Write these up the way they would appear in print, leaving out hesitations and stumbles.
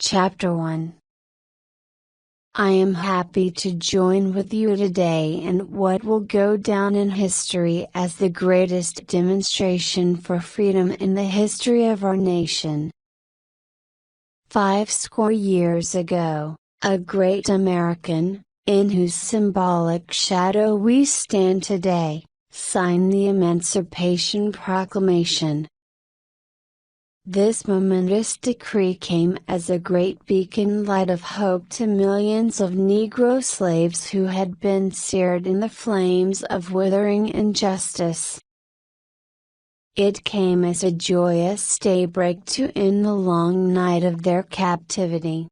Chapter 1. I am happy to join with you today in what will go down in history as the greatest demonstration for freedom in the history of our nation. 50 years ago, a great American, in whose symbolic shadow we stand today, signed the Emancipation Proclamation. This momentous decree came as a great beacon light of hope to millions of Negro slaves who had been seared in the flames of withering injustice. It came as a joyous daybreak to end the long night of their captivity.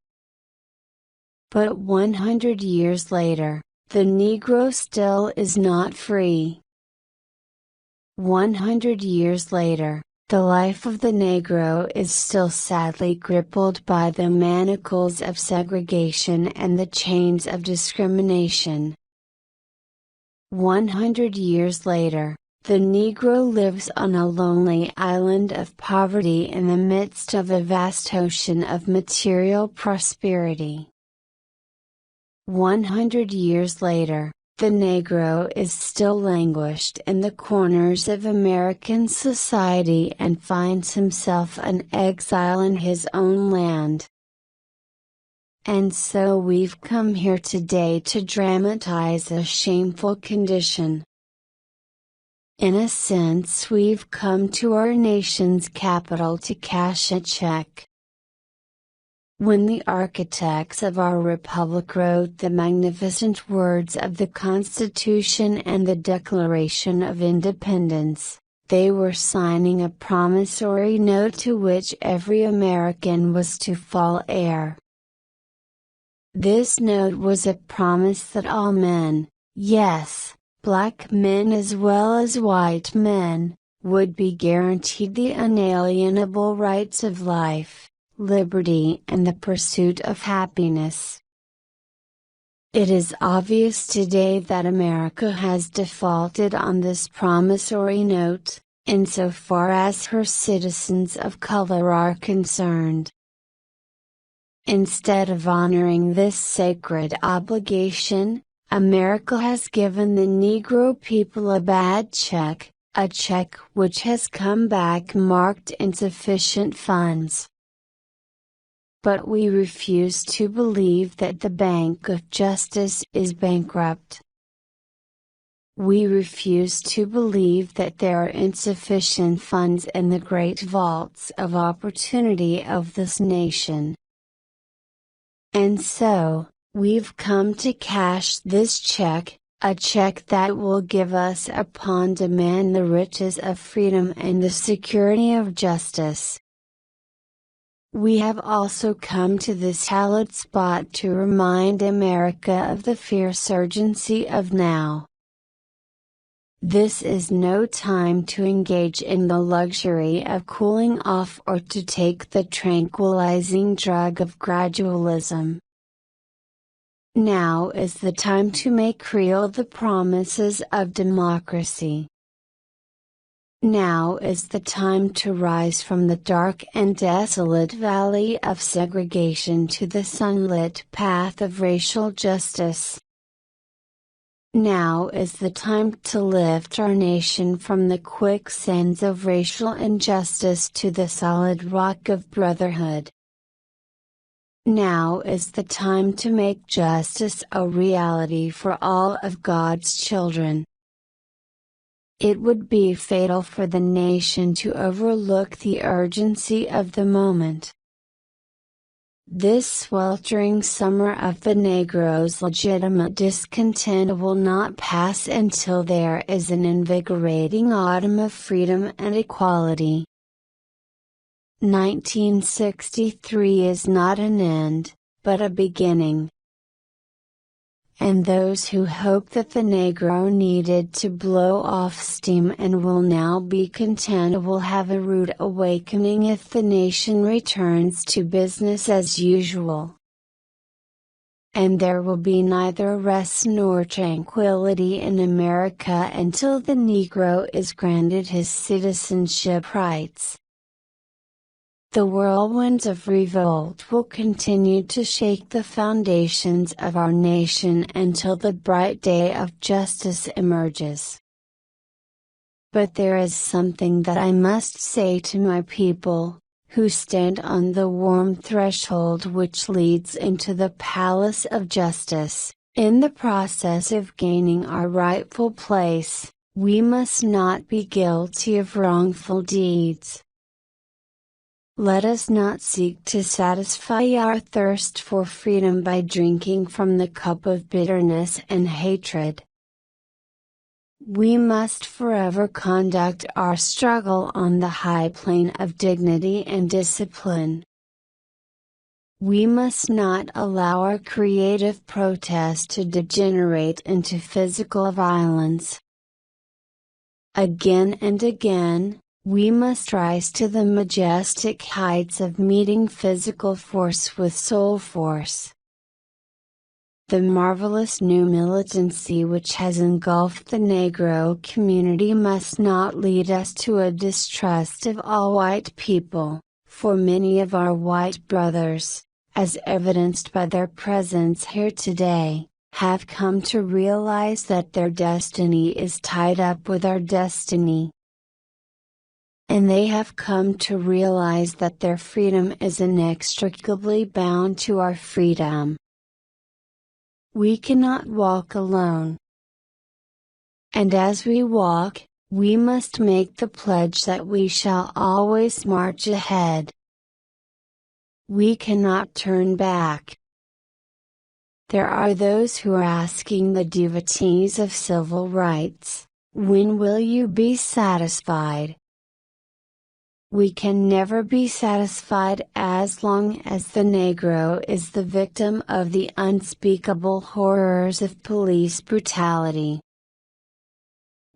But 100 years later, the Negro still is not free. 100 years later, the life of the Negro is still sadly crippled by the manacles of segregation and the chains of discrimination. 100 years later, the Negro lives on a lonely island of poverty in the midst of a vast ocean of material prosperity. 100 years later, the Negro is still languished in the corners of American society and finds himself an exile in his own land. And so we've come here today to dramatize a shameful condition. In a sense, we've come to our nation's capital to cash a check. When the architects of our republic wrote the magnificent words of the Constitution and the Declaration of Independence, they were signing a promissory note to which every American was to fall heir. This note was a promise that all men, yes, black men as well as white men, would be guaranteed the unalienable rights of life, liberty and the pursuit of happiness. It is obvious today that America has defaulted on this promissory note, insofar as her citizens of color are concerned. Instead of honoring this sacred obligation, America has given the Negro people a bad check, a check which has come back marked insufficient funds. But we refuse to believe that the Bank of Justice is bankrupt. We refuse to believe that there are insufficient funds in the great vaults of opportunity of this nation. And so, we've come to cash this check, a check that will give us upon demand the riches of freedom and the security of justice. We have also come to this hallowed spot to remind America of the fierce urgency of now. This is no time to engage in the luxury of cooling off or to take the tranquilizing drug of gradualism. Now is the time to make real the promises of democracy. Now is the time to rise from the dark and desolate valley of segregation to the sunlit path of racial justice. Now is the time to lift our nation from the quicksands of racial injustice to the solid rock of brotherhood. Now is the time to make justice a reality for all of God's children. It would be fatal for the nation to overlook the urgency of the moment. This sweltering summer of the Negro's legitimate discontent will not pass until there is an invigorating autumn of freedom and equality. 1963 is not an end, but a beginning. And those who hope that the Negro needed to blow off steam and will now be content will have a rude awakening if the nation returns to business as usual. And there will be neither rest nor tranquility in America until the Negro is granted his citizenship rights. the whirlwinds of revolt will continue to shake the foundations of our nation until the bright day of justice emerges. But there is something that I must say to my people, who stand on the warm threshold which leads into the palace of justice. In the process of gaining our rightful place, we must not be guilty of wrongful deeds. Let us not seek to satisfy our thirst for freedom by drinking from the cup of bitterness and hatred. We must forever conduct our struggle on the high plane of dignity and discipline. We must not allow our creative protest to degenerate into physical violence. Again and again, we must rise to the majestic heights of meeting physical force with soul force. The marvelous new militancy which has engulfed the Negro community must not lead us to a distrust of all white people, for many of our white brothers, as evidenced by their presence here today, have come to realize that their destiny is tied up with our destiny. And they have come to realize that their freedom is inextricably bound to our freedom. We cannot walk alone. And as we walk, we must make the pledge that we shall always march ahead. We cannot turn back. There are those who are asking the devotees of civil rights, when will you be satisfied? We can never be satisfied as long as the Negro is the victim of the unspeakable horrors of police brutality.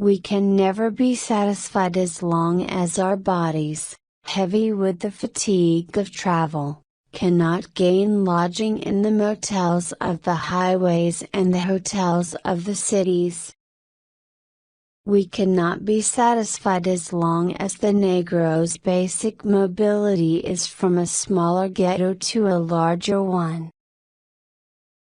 We can never be satisfied as long as our bodies, heavy with the fatigue of travel, cannot gain lodging in the motels of the highways and the hotels of the cities. We cannot be satisfied as long as the Negro's basic mobility is from a smaller ghetto to a larger one.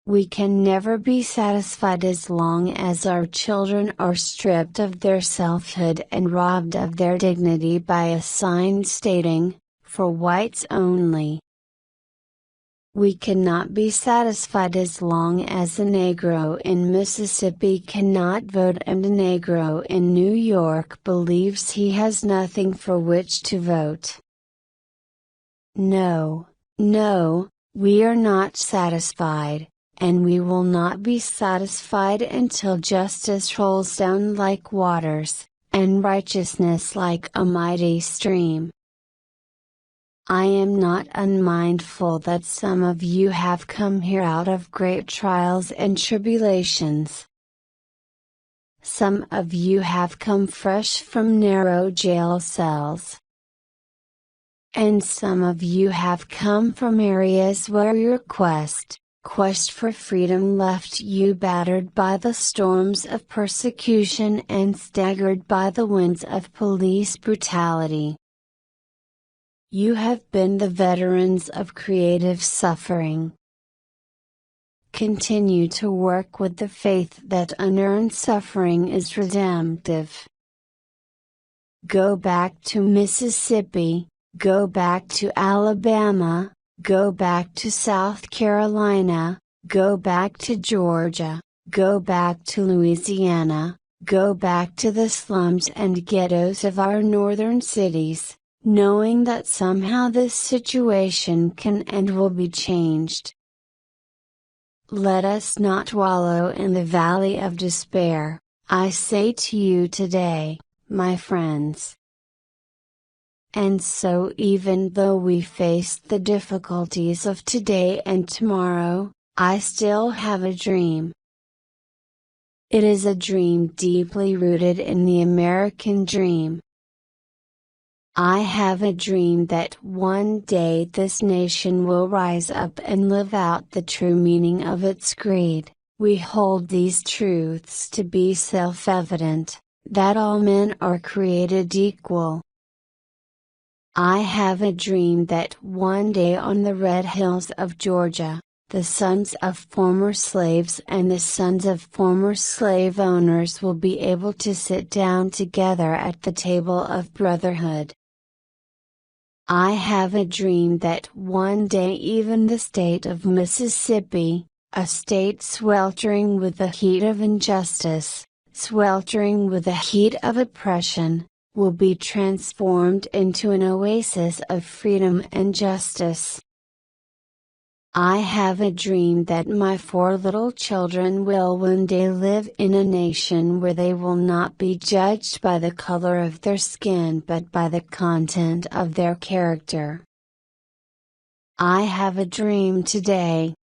We can never be satisfied as long as our children are stripped of their selfhood and robbed of their dignity by a sign stating, "For whites only." We cannot be satisfied as long as a Negro in Mississippi cannot vote and a Negro in New York believes he has nothing for which to vote. No, no, we are not satisfied, and we will not be satisfied until justice rolls down like waters, and righteousness like a mighty stream. I am not unmindful that some of you have come here out of great trials and tribulations. Some of you have come fresh from narrow jail cells. And some of you have come from areas where your quest for freedom left you battered by the storms of persecution and staggered by the winds of police brutality. You have been the veterans of creative suffering. Continue to work with the faith that unearned suffering is redemptive. Go back to Mississippi, go back to Alabama, go back to South Carolina, go back to Georgia, go back to Louisiana, go back to the slums and ghettos of our northern cities, knowing that somehow this situation can and will be changed. Let us not wallow in the valley of despair, I say to you today, my friends. And so even though we face the difficulties of today and tomorrow, I still have a dream. It is a dream deeply rooted in the American dream. I have a dream that one day this nation will rise up and live out the true meaning of its creed. We hold these truths to be self-evident, that all men are created equal. I have a dream that one day on the red hills of Georgia, the sons of former slaves and the sons of former slave owners will be able to sit down together at the table of brotherhood. I have a dream that one day even the state of Mississippi, a state sweltering with the heat of injustice, sweltering with the heat of oppression, will be transformed into an oasis of freedom and justice. I have a dream that my 4 little children will one day live in a nation where they will not be judged by the color of their skin but by the content of their character. I have a dream today.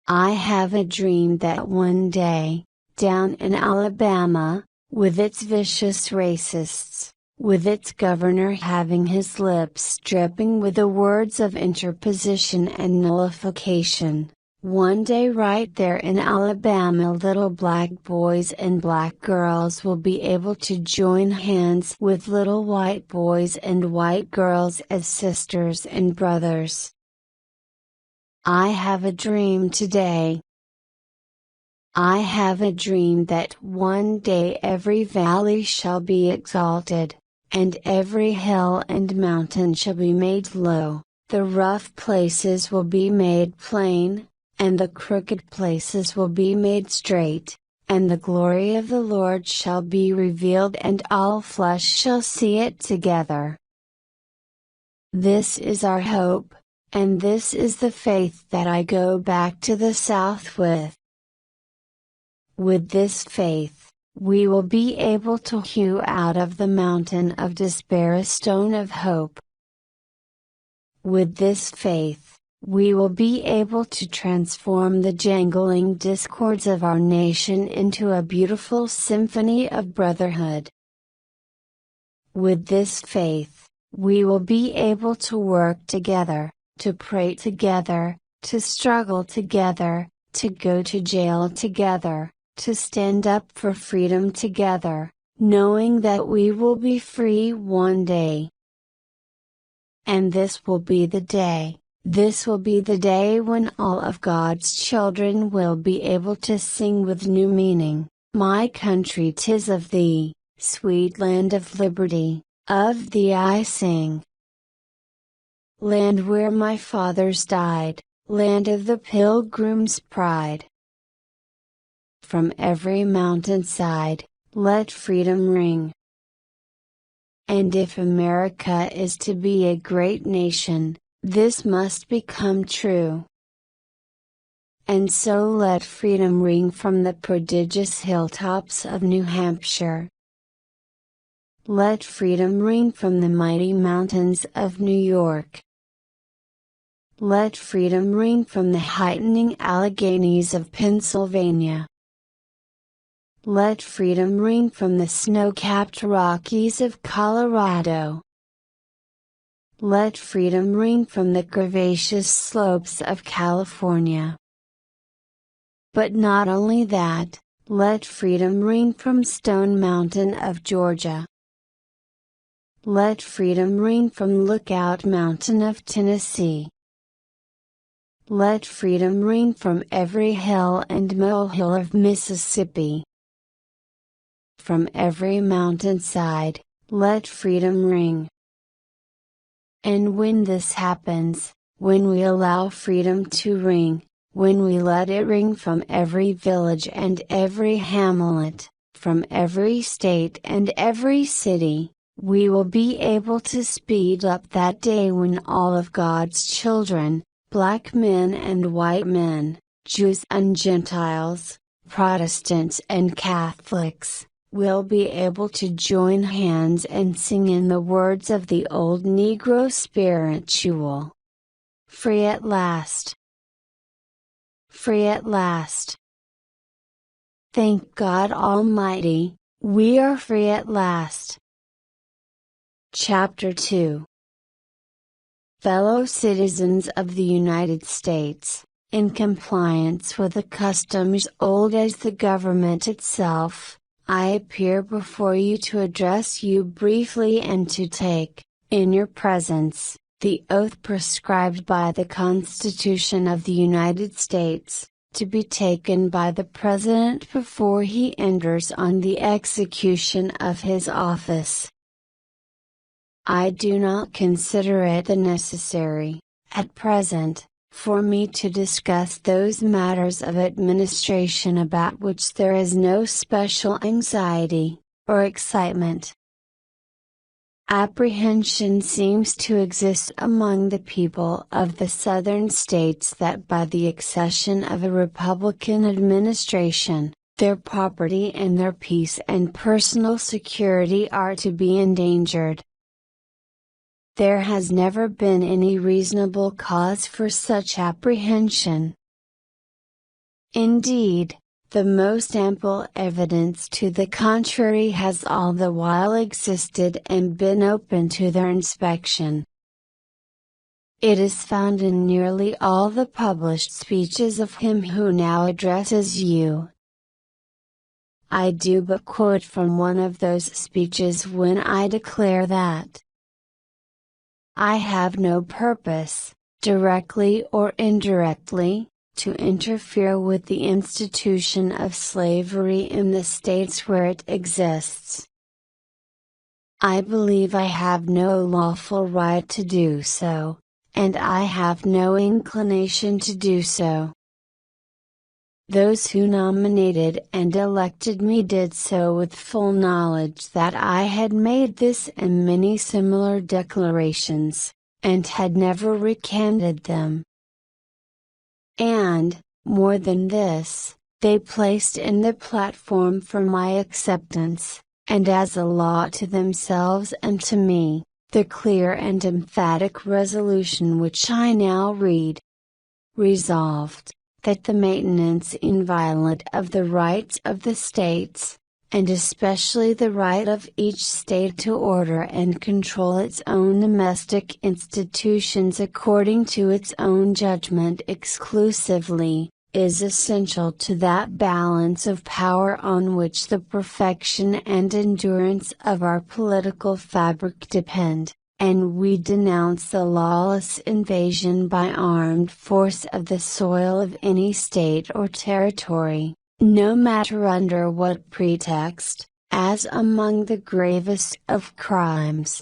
I have a dream that one day, down in Alabama, with its vicious racists, with its governor having his lips dripping with the words of interposition and nullification, one day right there in Alabama little black boys and black girls will be able to join hands with little white boys and white girls as sisters and brothers. I have a dream today. I have a dream that one day every valley shall be exalted, and every hill and mountain shall be made low, the rough places will be made plain, and the crooked places will be made straight, and the glory of the Lord shall be revealed and all flesh shall see it together. This is our hope, and this is the faith that I go back to the South with. With this faith, we will be able to hew out of the mountain of despair a stone of hope. With this faith, we will be able to transform the jangling discords of our nation into a beautiful symphony of brotherhood. With this faith, we will be able to work together, to pray together, to struggle together, to go to jail together, to stand up for freedom together, knowing that we will be free one day. And this will be the day when all of God's children will be able to sing with new meaning, "My country 'tis of thee, sweet land of liberty, of thee I sing. Land where my fathers died, land of the pilgrim's pride. From every mountainside, let freedom ring." And if America is to be a great nation, this must become true. And so let freedom ring from the prodigious hilltops of New Hampshire. Let freedom ring from the mighty mountains of New York. Let freedom ring from the heightening Alleghenies of Pennsylvania. Let freedom ring from the snow-capped Rockies of Colorado. Let freedom ring from the curvaceous slopes of California. But not only that, let freedom ring from Stone Mountain of Georgia. Let freedom ring from Lookout Mountain of Tennessee. Let freedom ring from every hill and molehill of Mississippi. From every mountainside, let freedom ring. And when this happens, when we allow freedom to ring, when we let it ring from every village and every hamlet, from every state and every city, we will be able to speed up that day when all of God's children, black men and white men, Jews and Gentiles, Protestants and Catholics, will be able to join hands and sing in the words of the old Negro spiritual. Free at last. Free at last. Thank God Almighty, we are free at last. Chapter 2. Fellow citizens of the United States, in compliance with the customs old as the government itself, I appear before you to address you briefly and to take, in your presence, the oath prescribed by the Constitution of the United States, to be taken by the President before he enters on the execution of his office. I do not consider it necessary, at present, for me to discuss those matters of administration about which there is no special anxiety, or excitement. Apprehension seems to exist among the people of the southern states that by the accession of a Republican administration, their property and their peace and personal security are to be endangered. There has never been any reasonable cause for such apprehension. Indeed, the most ample evidence to the contrary has all the while existed and been open to their inspection. It is found in nearly all the published speeches of him who now addresses you. I do but quote from one of those speeches when I declare that I have no purpose, directly or indirectly, to interfere with the institution of slavery in the states where it exists. I believe I have no lawful right to do so, and I have no inclination to do so. Those who nominated and elected me did so with full knowledge that I had made this and many similar declarations, and had never recanted them. And, more than this, they placed in the platform for my acceptance, and as a law to themselves and to me, the clear and emphatic resolution which I now read. Resolved, that the maintenance inviolate of the rights of the states, and especially the right of each state to order and control its own domestic institutions according to its own judgment exclusively, is essential to that balance of power on which the perfection and endurance of our political fabric depend, and we denounce the lawless invasion by armed force of the soil of any state or territory, no matter under what pretext, as among the gravest of crimes.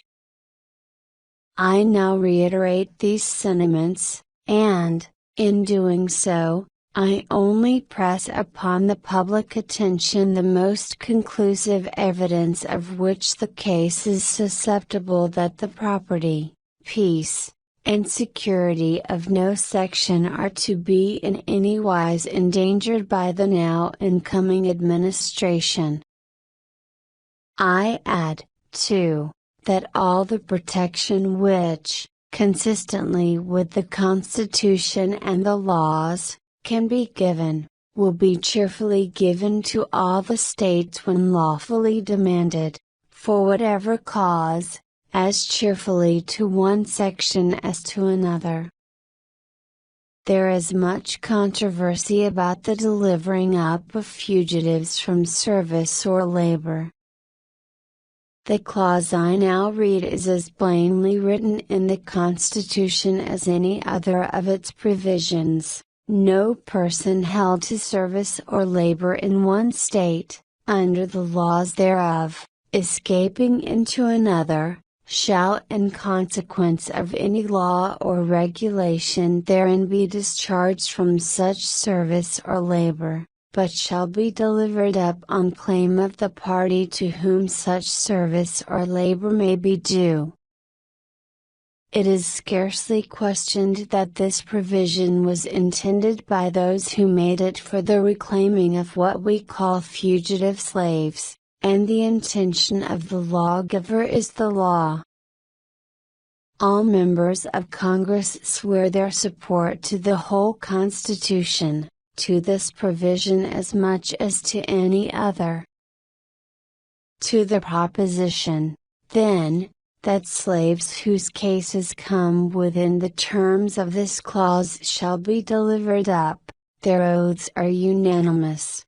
I now reiterate these sentiments, and, in doing so, I only press upon the public attention the most conclusive evidence of which the case is susceptible that the property, peace, and security of no section are to be in any wise endangered by the now incoming administration. I add, too, that all the protection which, consistently with the Constitution and the laws, can be given, will be cheerfully given to all the states when lawfully demanded, for whatever cause, as cheerfully to one section as to another. There is much controversy about the delivering up of fugitives from service or labor. The clause I now read is as plainly written in the Constitution as any other of its provisions. No person held to service or labor in one state, under the laws thereof, escaping into another, shall in consequence of any law or regulation therein be discharged from such service or labor, but shall be delivered up on claim of the party to whom such service or labor may be due. It is scarcely questioned that this provision was intended by those who made it for the reclaiming of what we call fugitive slaves, and the intention of the lawgiver is the law. All members of Congress swear their support to the whole Constitution, to this provision as much as to any other. To the proposition, then, that slaves whose cases come within the terms of this clause shall be delivered up, their oaths are unanimous.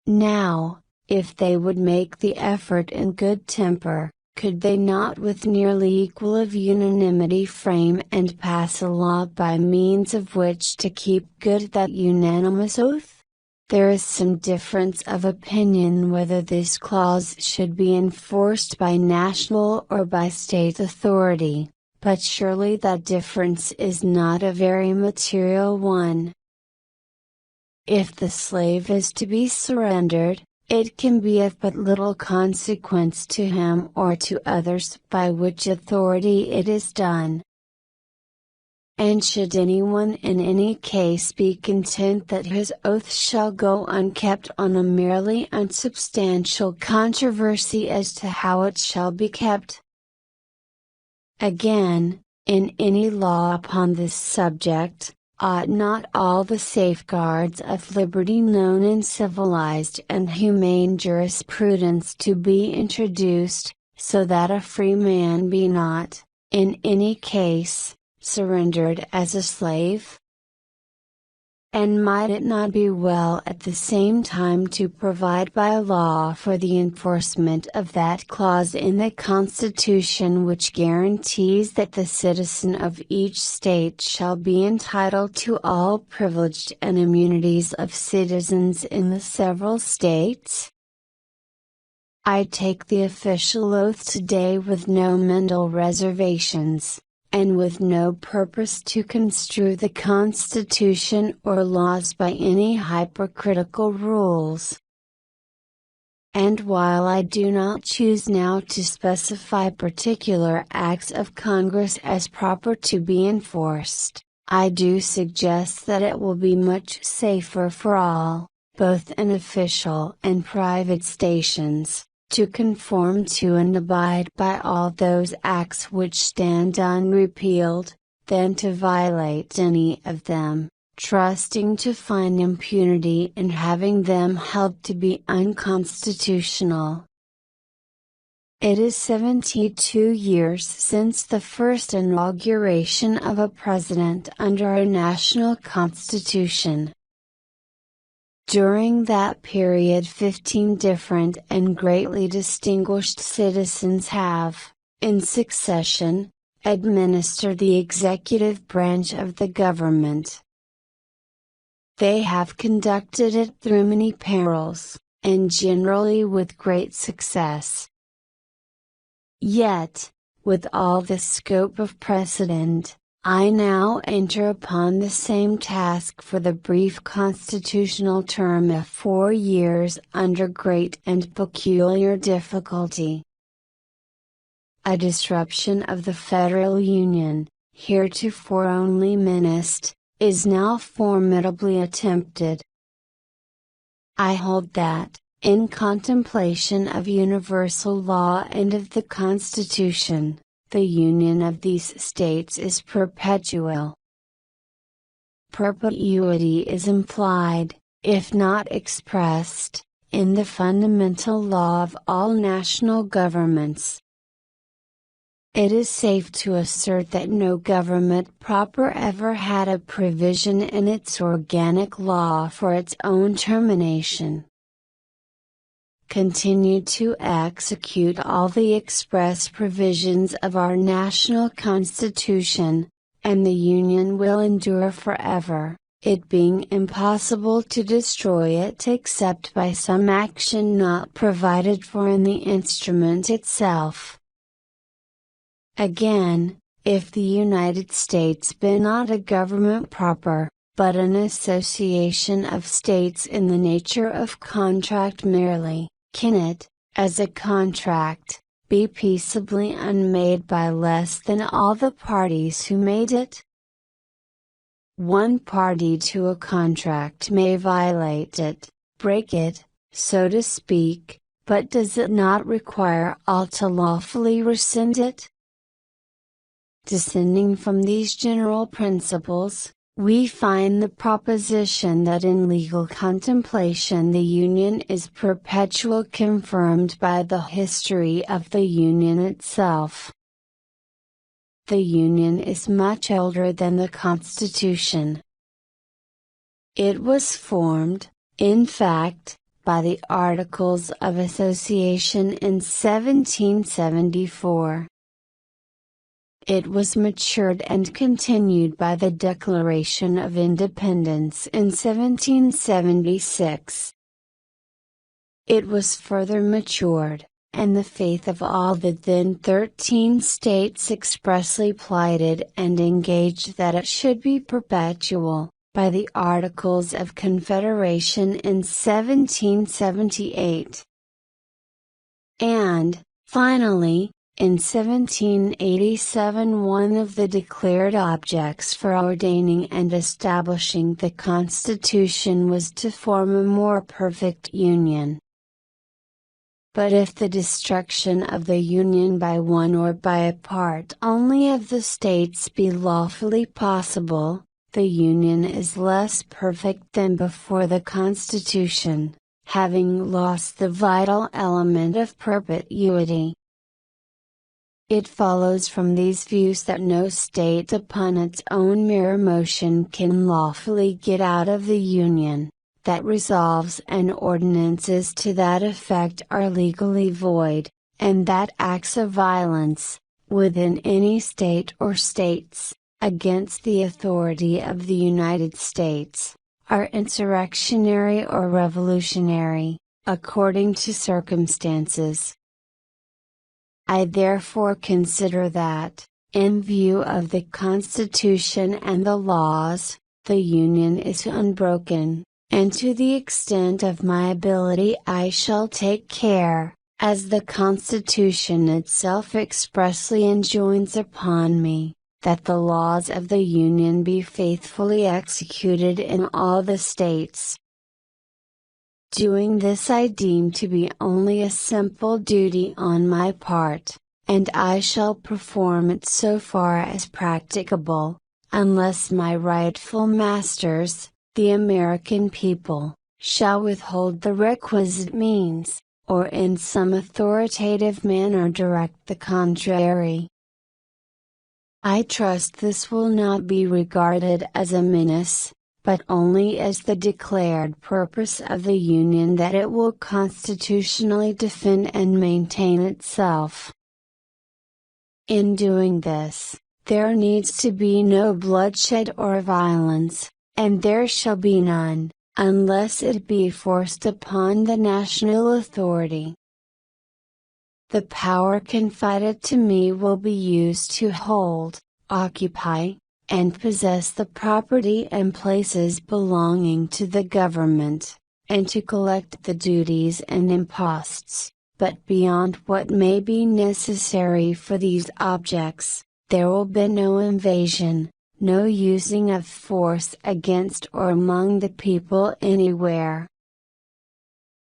Now, if they would make the effort in good temper, could they not with nearly equal of unanimity frame and pass a law by means of which to keep good that unanimous oath? There is some difference of opinion whether this clause should be enforced by national or by state authority, but surely that difference is not a very material one. If the slave is to be surrendered, it can be of but little consequence to him or to others by which authority it is done. And should anyone in any case be content that his oath shall go unkept on a merely unsubstantial controversy as to how it shall be kept? Again, in any law upon this subject, ought not all the safeguards of liberty known in civilized and humane jurisprudence to be introduced, so that a free man be not, in any case, surrendered as a slave? And might it not be well at the same time to provide by law for the enforcement of that clause in the Constitution which guarantees that the citizen of each state shall be entitled to all privileged and immunities of citizens in the several states? I take the official oath today with no mental reservations, and with no purpose to construe the Constitution or laws by any hypocritical rules. And while I do not choose now to specify particular acts of Congress as proper to be enforced, I do suggest that it will be much safer for all, both in official and private stations, to conform to and abide by all those acts which stand unrepealed, than to violate any of them, trusting to find impunity in having them held to be unconstitutional. It is 72 years since the first inauguration of a president under a national constitution. During that period 15 different and greatly distinguished citizens have, in succession, administered the executive branch of the government. They have conducted it through many perils, and generally with great success. Yet, with all the scope of precedent, I now enter upon the same task for the brief constitutional term of 4 years under great and peculiar difficulty. A disruption of the Federal Union, heretofore only menaced, is now formidably attempted. I hold that, in contemplation of universal law and of the Constitution, the union of these states is perpetual. Perpetuity is implied, if not expressed, in the fundamental law of all national governments. It is safe to assert that no government proper ever had a provision in its organic law for its own termination. Continue to execute all the express provisions of our national Constitution, and the Union will endure forever, it being impossible to destroy it except by some action not provided for in the instrument itself. Again, if the United States be not a government proper, but an association of states in the nature of contract merely, can it, as a contract, be peaceably unmade by less than all the parties who made it? One party to a contract may violate it, break it, so to speak, but does it not require all to lawfully rescind it? Descending from these general principles, we find the proposition that in legal contemplation the Union is perpetual confirmed by the history of the Union itself. The Union is much older than the Constitution. It was formed, in fact, by the Articles of Association in 1774. It was matured and continued by the Declaration of Independence in 1776. It was further matured, and the faith of all the then 13 states expressly plighted and engaged that it should be perpetual, by the Articles of Confederation in 1778. And, finally, in 1787 one of the declared objects for ordaining and establishing the Constitution was to form a more perfect union. But if the destruction of the Union by one or by a part only of the states be lawfully possible, the Union is less perfect than before the Constitution, having lost the vital element of perpetuity. It follows from these views that no state upon its own mere motion can lawfully get out of the Union, that resolves and ordinances to that effect are legally void, and that acts of violence, within any state or states, against the authority of the United States, are insurrectionary or revolutionary, according to circumstances. I therefore consider that, in view of the Constitution and the laws, the Union is unbroken, and to the extent of my ability I shall take care, as the Constitution itself expressly enjoins upon me, that the laws of the Union be faithfully executed in all the states. Doing this I deem to be only a simple duty on my part, and I shall perform it so far as practicable, unless my rightful masters, the American people, shall withhold the requisite means, or in some authoritative manner direct the contrary. I trust this will not be regarded as a menace, but only as the declared purpose of the Union that it will constitutionally defend and maintain itself. In doing this, there needs to be no bloodshed or violence, and there shall be none, unless it be forced upon the national authority. The power confided to me will be used to hold, occupy, and possess the property and places belonging to the government, and to collect the duties and imposts, but beyond what may be necessary for these objects, there will be no invasion, no using of force against or among the people anywhere.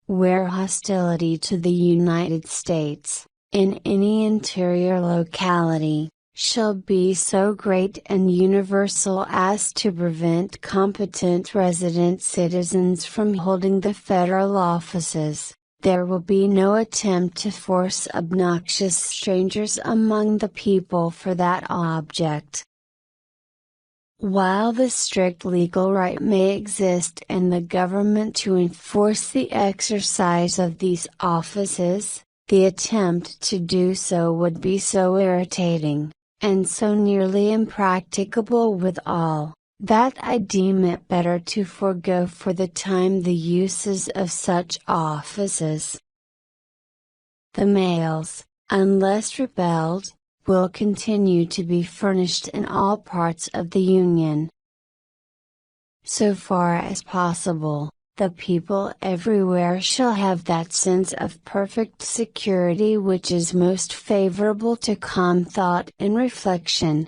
Where hostility to the United States, in any interior locality, shall be so great and universal as to prevent competent resident citizens from holding the federal offices, there will be no attempt to force obnoxious strangers among the people for that object. While the strict legal right may exist in the government to enforce the exercise of these offices, the attempt to do so would be so irritating, and so nearly impracticable withal, that I deem it better to forego for the time the uses of such offices. The mails, unless repelled, will continue to be furnished in all parts of the Union. So far as possible, the people everywhere shall have that sense of perfect security which is most favorable to calm thought and reflection.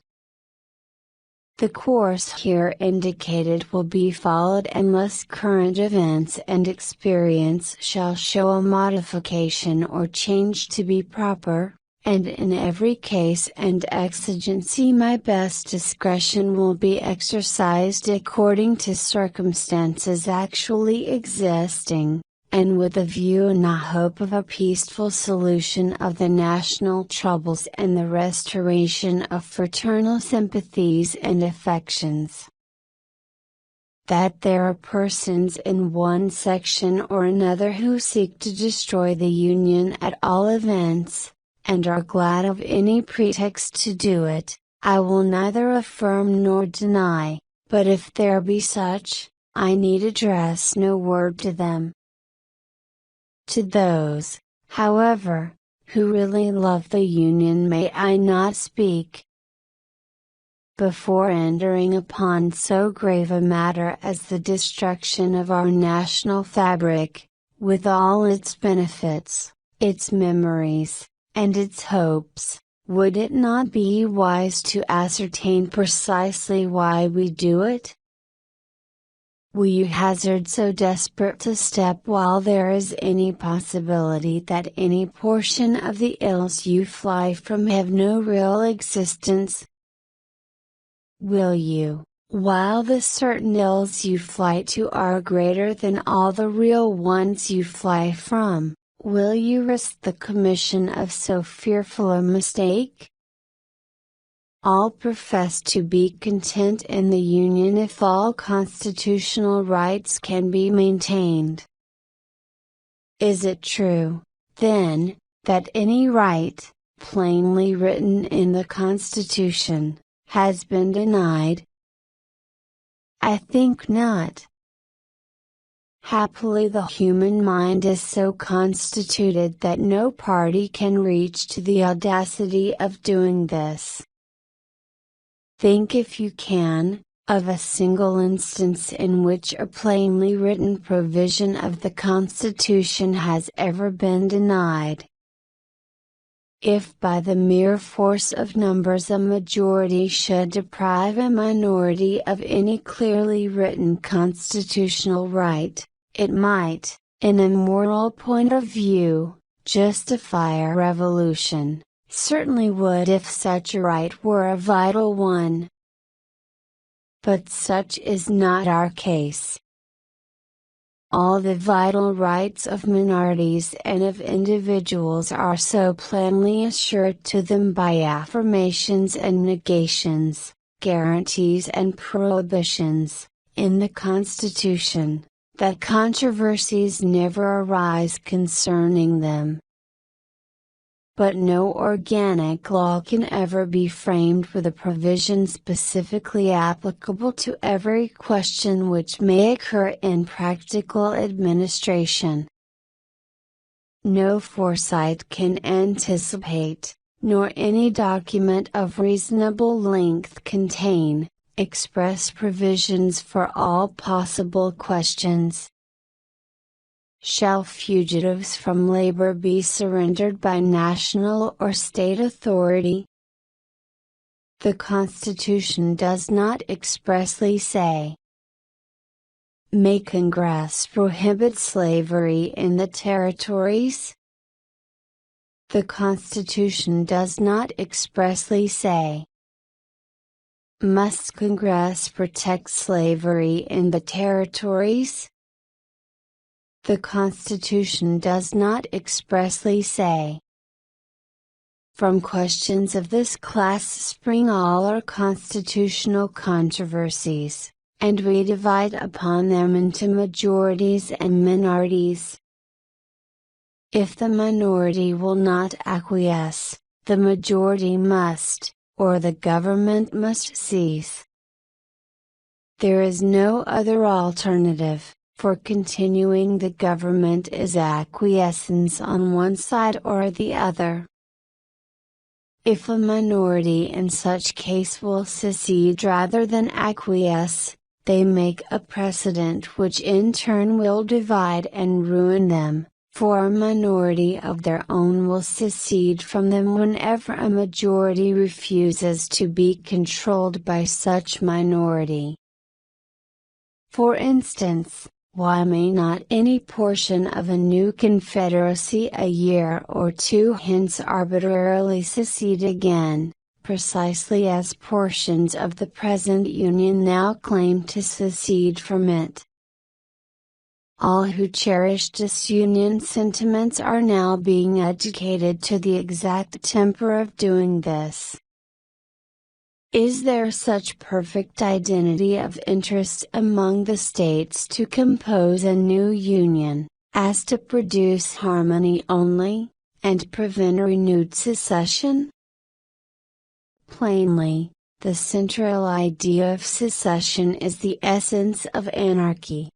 The course here indicated will be followed unless current events and experience shall show a modification or change to be proper, and in every case and exigency my best discretion will be exercised according to circumstances actually existing, and with a view and a hope of a peaceful solution of the national troubles and the restoration of fraternal sympathies and affections. that there are persons in one section or another who seek to destroy the Union at all events, and are glad of any pretext to do it, I will neither affirm nor deny, but if there be such, I need address no word to them. To those, however, who really love the Union may I not speak. Before entering upon so grave a matter as the destruction of our national fabric, with all its benefits, its memories, and its hopes, would it not be wise to ascertain precisely why we do it? Will you hazard so desperate a step while there is any possibility that any portion of the ills you fly from have no real existence? Will you, while the certain ills you fly to are greater than all the real ones you fly from, will you risk the commission of so fearful a mistake? All profess to be content in the Union if all constitutional rights can be maintained. Is it true, then, that any right, plainly written in the Constitution, has been denied? I think not. Happily the human mind is so constituted that no party can reach to the audacity of doing this. Think if you can, of a single instance in which a plainly written provision of the Constitution has ever been denied. If by the mere force of numbers a majority should deprive a minority of any clearly written constitutional right, it might, in a moral point of view, justify a revolution, certainly would if such a right were a vital one. But such is not our case. All the vital rights of minorities and of individuals are so plainly assured to them by affirmations and negations, guarantees and prohibitions, in the Constitution, that controversies never arise concerning them. But no organic law can ever be framed with a provision specifically applicable to every question which may occur in practical administration. No foresight can anticipate, nor any document of reasonable length contain, express provisions for all possible questions. Shall fugitives from labor be surrendered by national or state authority? The Constitution does not expressly say. May Congress prohibit slavery in the territories? The Constitution does not expressly say. Must Congress protect slavery in the territories? The Constitution does not expressly say. From questions of this class spring all our constitutional controversies, and we divide upon them into majorities and minorities. If the minority will not acquiesce, the majority must, or the government must cease. There is no other alternative. For continuing the government is acquiescence on one side or the other. If a minority in such case will secede rather than acquiesce, they make a precedent which in turn will divide and ruin them, for a minority of their own will secede from them whenever a majority refuses to be controlled by such minority. For instance, why may not any portion of a new confederacy a year or two hence arbitrarily secede again, precisely as portions of the present Union now claim to secede from it? All who cherish disunion sentiments are now being educated to the exact temper of doing this. Is there such perfect identity of interest among the states to compose a new union, as to produce harmony only, and prevent renewed secession? Plainly, the central idea of secession is the essence of anarchy.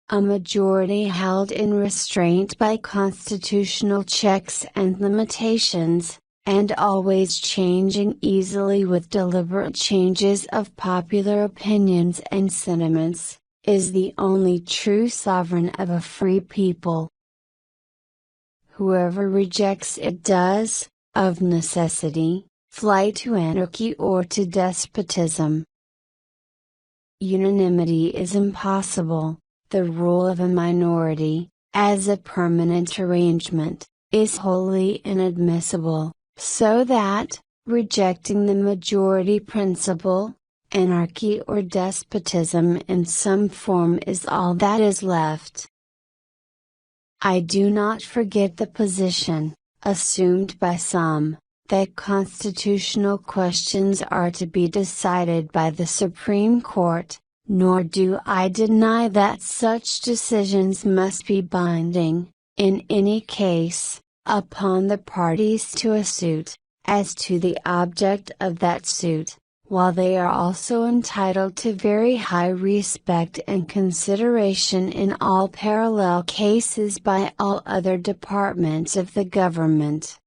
A majority held in restraint by constitutional checks and limitations, and always changing easily with deliberate changes of popular opinions and sentiments, is the only true sovereign of a free people. Whoever rejects it does, of necessity, fly to anarchy or to despotism. Unanimity is impossible. The rule of a minority, as a permanent arrangement, is wholly inadmissible, so that, rejecting the majority principle, anarchy or despotism in some form is all that is left. I do not forget the position, assumed by some, that constitutional questions are to be decided by the Supreme Court. Nor do I deny that such decisions must be binding, in any case, upon the parties to a suit, as to the object of that suit, while they are also entitled to very high respect and consideration in all parallel cases by all other departments of the government.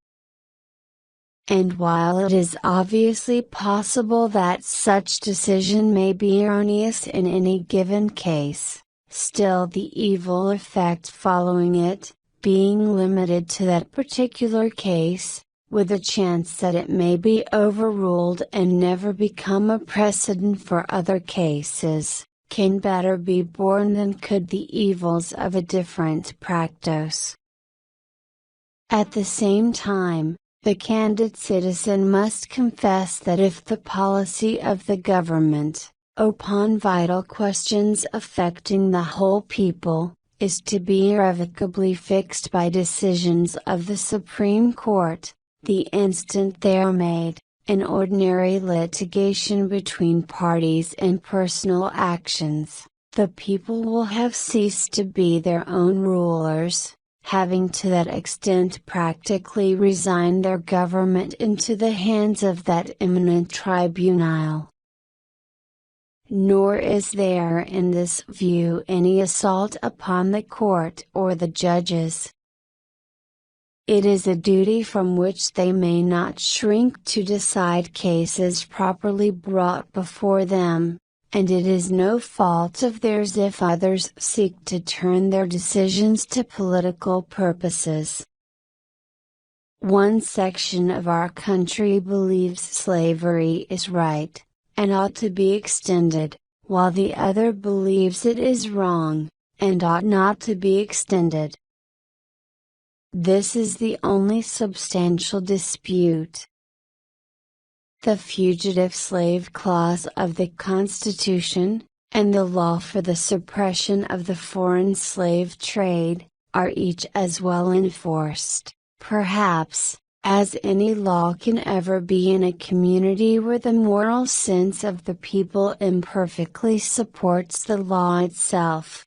And while it is obviously possible that such decision may be erroneous in any given case, still the evil effect following it, being limited to that particular case, with a chance that it may be overruled and never become a precedent for other cases, can better be borne than could the evils of a different practice. At the same time, the candid citizen must confess that if the policy of the government, upon vital questions affecting the whole people, is to be irrevocably fixed by decisions of the Supreme Court, the instant they are made, in ordinary litigation between parties and personal actions, the people will have ceased to be their own rulers, having to that extent practically resigned their government into the hands of that eminent tribunal. Nor is there in this view any assault upon the court or the judges. It is a duty from which they may not shrink to decide cases properly brought before them, and it is no fault of theirs if others seek to turn their decisions to political purposes. One section of our country believes slavery is right, and ought to be extended, while the other believes it is wrong, and ought not to be extended. This is the only substantial dispute. The Fugitive Slave Clause of the Constitution, and the law for the suppression of the foreign slave trade, are each as well enforced, perhaps, as any law can ever be in a community where the moral sense of the people imperfectly supports the law itself.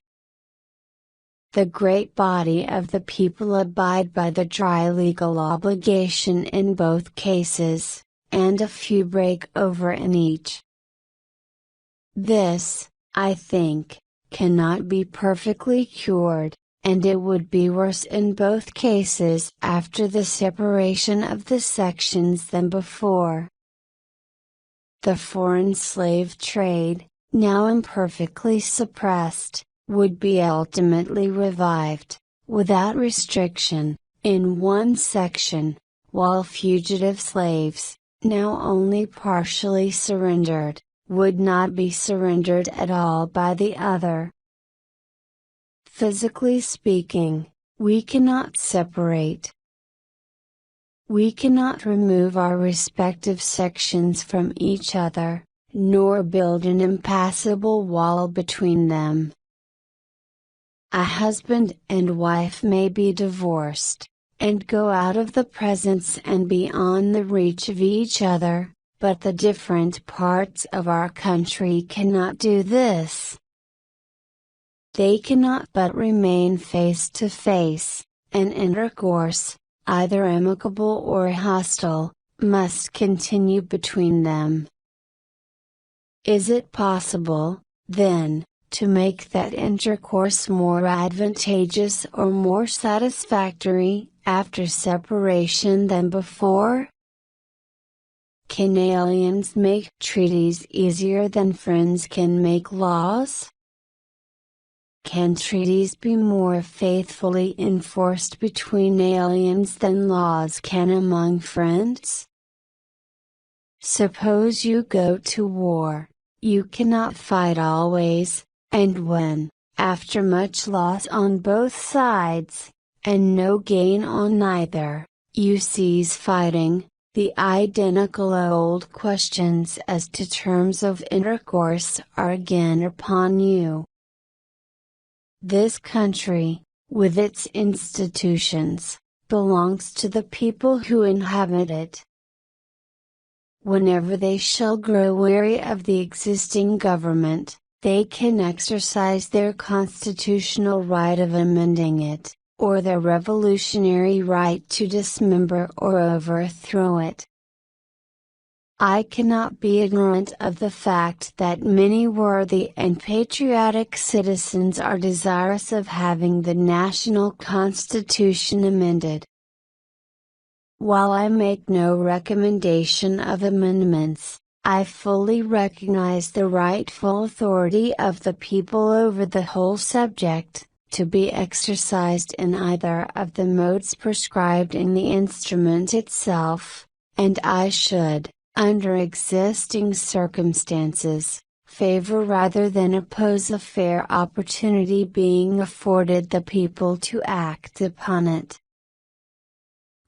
The great body of the people abide by the dry legal obligation in both cases, and a few break over in each. This, I think, cannot be perfectly cured, and it would be worse in both cases after the separation of the sections than before. The foreign slave trade, now imperfectly suppressed, would be ultimately revived, without restriction, in one section, while fugitive slaves, now only partially surrendered, would not be surrendered at all by the other. Physically speaking, we cannot separate. We cannot remove our respective sections from each other, nor build an impassable wall between them. A husband and wife may be divorced, and go out of the presence and beyond the reach of each other, but the different parts of our country cannot do this. They cannot but remain face to face, and intercourse, either amicable or hostile, must continue between them. Is it possible, then, to make that intercourse more advantageous or more satisfactory, after separation than before? Can aliens make treaties easier than friends can make laws? Can treaties be more faithfully enforced between aliens than laws can among friends? Suppose you go to war. You cannot fight always, and when, after much loss on both sides, and no gain on either, you cease fighting, the identical old questions as to terms of intercourse are again upon you. This country, with its institutions, belongs to the people who inhabit it. Whenever they shall grow weary of the existing government, they can exercise their constitutional right of amending it, or their revolutionary right to dismember or overthrow it. I cannot be ignorant of the fact that many worthy and patriotic citizens are desirous of having the national constitution amended. While I make no recommendation of amendments, I fully recognize the rightful authority of the people over the whole subject, to be exercised in either of the modes prescribed in the instrument itself, and I should, under existing circumstances, favor rather than oppose a fair opportunity being afforded the people to act upon it.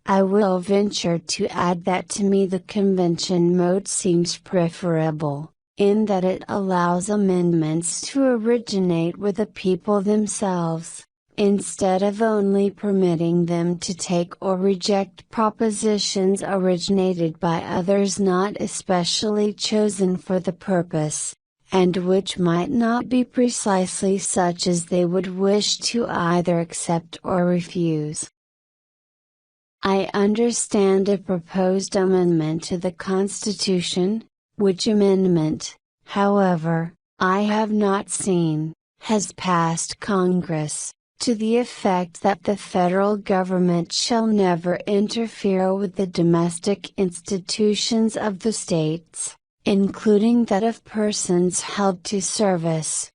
I will venture to add that to me the convention mode seems preferable, in that it allows amendments to originate with the people themselves, instead of only permitting them to take or reject propositions originated by others not especially chosen for the purpose, and which might not be precisely such as they would wish to either accept or refuse. I understand a proposed amendment to the Constitution, which amendment, however, I have not seen, has passed Congress, to the effect that the federal government shall never interfere with the domestic institutions of the states, including that of persons held to service.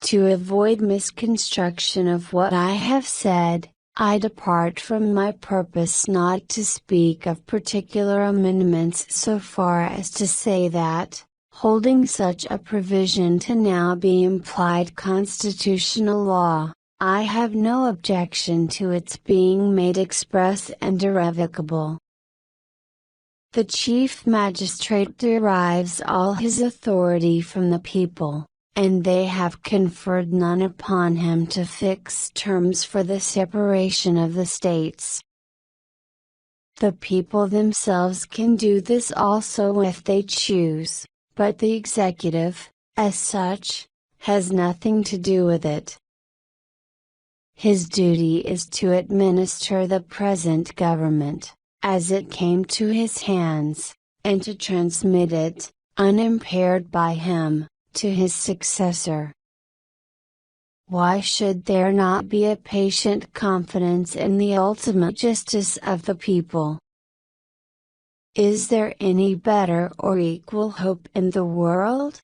To avoid misconstruction of what I have said, I depart from my purpose not to speak of particular amendments so far as to say that, holding such a provision to now be implied constitutional law, I have no objection to its being made express and irrevocable. The Chief Magistrate derives all his authority from the people, and they have conferred none upon him to fix terms for the separation of the states. The people themselves can do this also if they choose, but the executive, as such, has nothing to do with it. His duty is to administer the present government, as it came to his hands, and to transmit it, unimpaired by him, to his successor. Why should there not be a patient confidence in the ultimate justice of the people? Is there any better or equal hope in the world?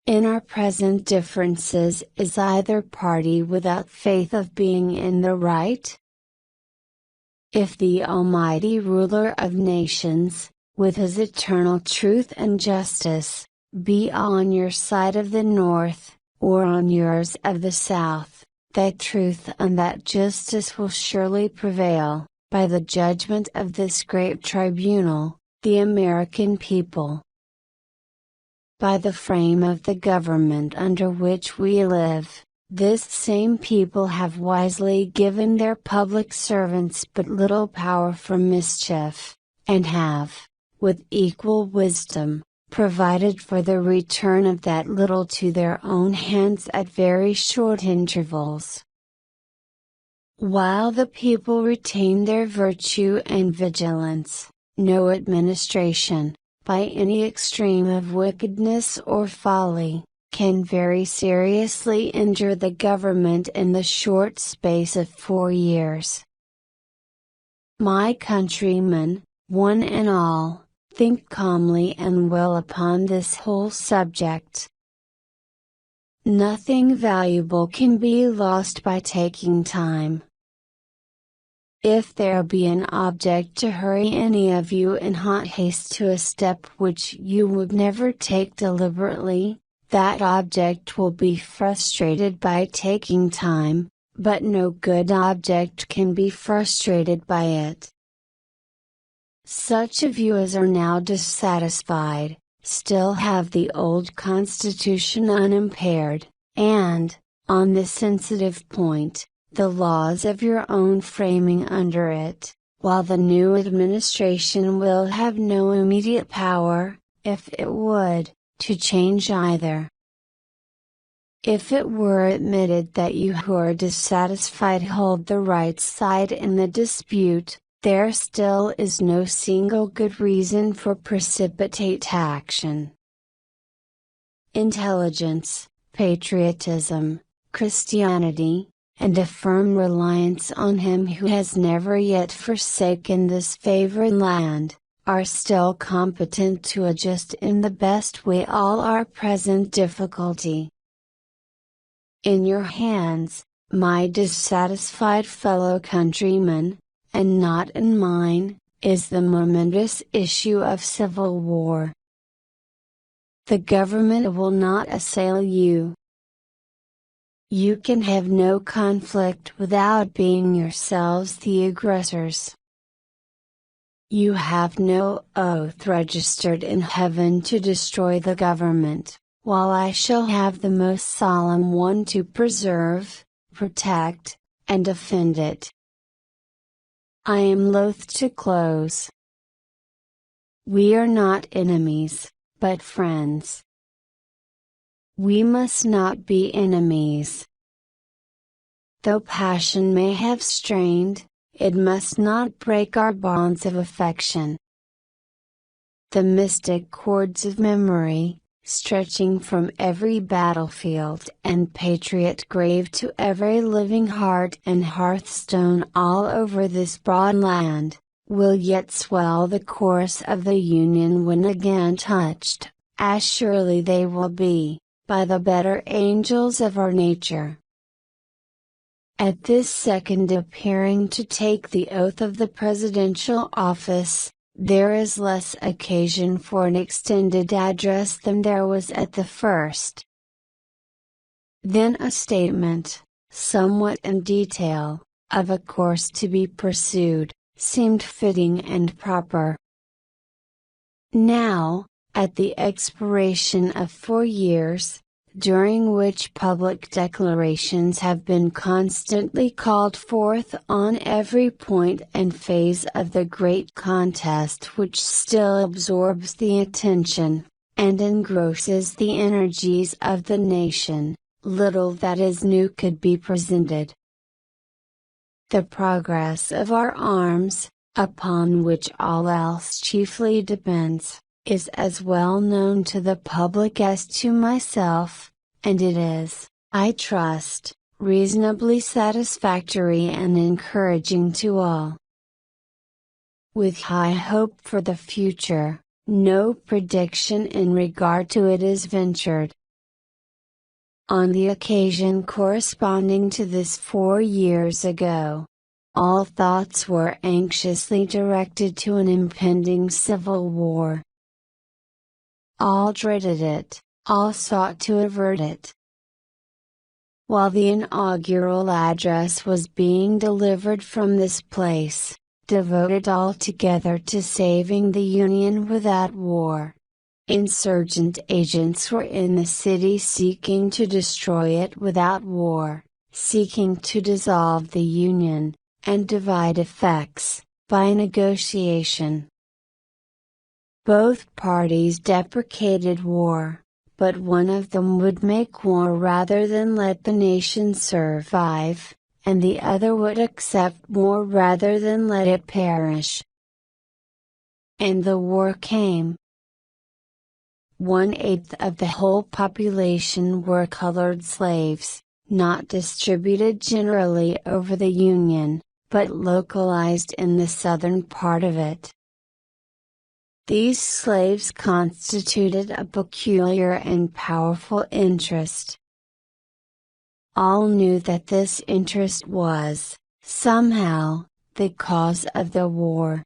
In our present differences is either party without faith of being in the right? If the Almighty Ruler of nations, with His eternal truth and justice, be on your side of the north, or on yours of the south, that truth and that justice will surely prevail, by the judgment of this great tribunal, the American people. By the frame of the government under which we live, this same people have wisely given their public servants but little power for mischief, and have, with equal wisdom, provided for the return of that little to their own hands at very short intervals. While the people retain their virtue and vigilance, no administration, by any extreme of wickedness or folly, can very seriously injure the government in the short space of 4 years. My countrymen, one and all, think calmly and well upon this whole subject. Nothing valuable can be lost by taking time. If there be an object to hurry any of you in hot haste to a step which you would never take deliberately, that object will be frustrated by taking time, but no good object can be frustrated by it. Such of you as are now dissatisfied, still have the old Constitution unimpaired, and, on this sensitive point, the laws of your own framing under it, while the new administration will have no immediate power, if it would, to change either. If it were admitted that you who are dissatisfied hold the right side in the dispute, there still is no single good reason for precipitate action. Intelligence, patriotism, Christianity, and a firm reliance on Him who has never yet forsaken this favored land, are still competent to adjust in the best way all our present difficulty. In your hands, my dissatisfied fellow countrymen, and not in mine, is the momentous issue of civil war. The government will not assail you. You can have no conflict without being yourselves the aggressors. You have no oath registered in heaven to destroy the government, while I shall have the most solemn one to preserve, protect, and defend it. I am loath to close. We are not enemies, but friends. We must not be enemies. Though passion may have strained, it must not break our bonds of affection. The mystic cords of memory, stretching from every battlefield and patriot grave to every living heart and hearthstone all over this broad land, will yet swell the chorus of the Union when again touched, as surely they will be, by the better angels of our nature. At this second appearing to take the oath of the presidential office, there is less occasion for an extended address than there was at the first. Then a statement, somewhat in detail, of a course to be pursued, seemed fitting and proper. Now, at the expiration of 4 years, during which public declarations have been constantly called forth on every point and phase of the great contest which still absorbs the attention, and engrosses the energies of the nation, little that is new could be presented. The progress of our arms, upon which all else chiefly depends, is as well known to the public as to myself, and it is, I trust, reasonably satisfactory and encouraging to all. With high hope for the future, no prediction in regard to it is ventured. On the occasion corresponding to this 4 years ago, all thoughts were anxiously directed to an impending civil war. All dreaded it, all sought to avert it. While the inaugural address was being delivered from this place, devoted altogether to saving the Union without war, insurgent agents were in the city seeking to destroy it without war, seeking to dissolve the Union, and divide effects, by negotiation. Both parties deprecated war, but one of them would make war rather than let the nation survive, and the other would accept war rather than let it perish. And the war came. 1/8 of the whole population were colored slaves, not distributed generally over the Union, but localized in the southern part of it. These slaves constituted a peculiar and powerful interest. All knew that this interest was, somehow, the cause of the war.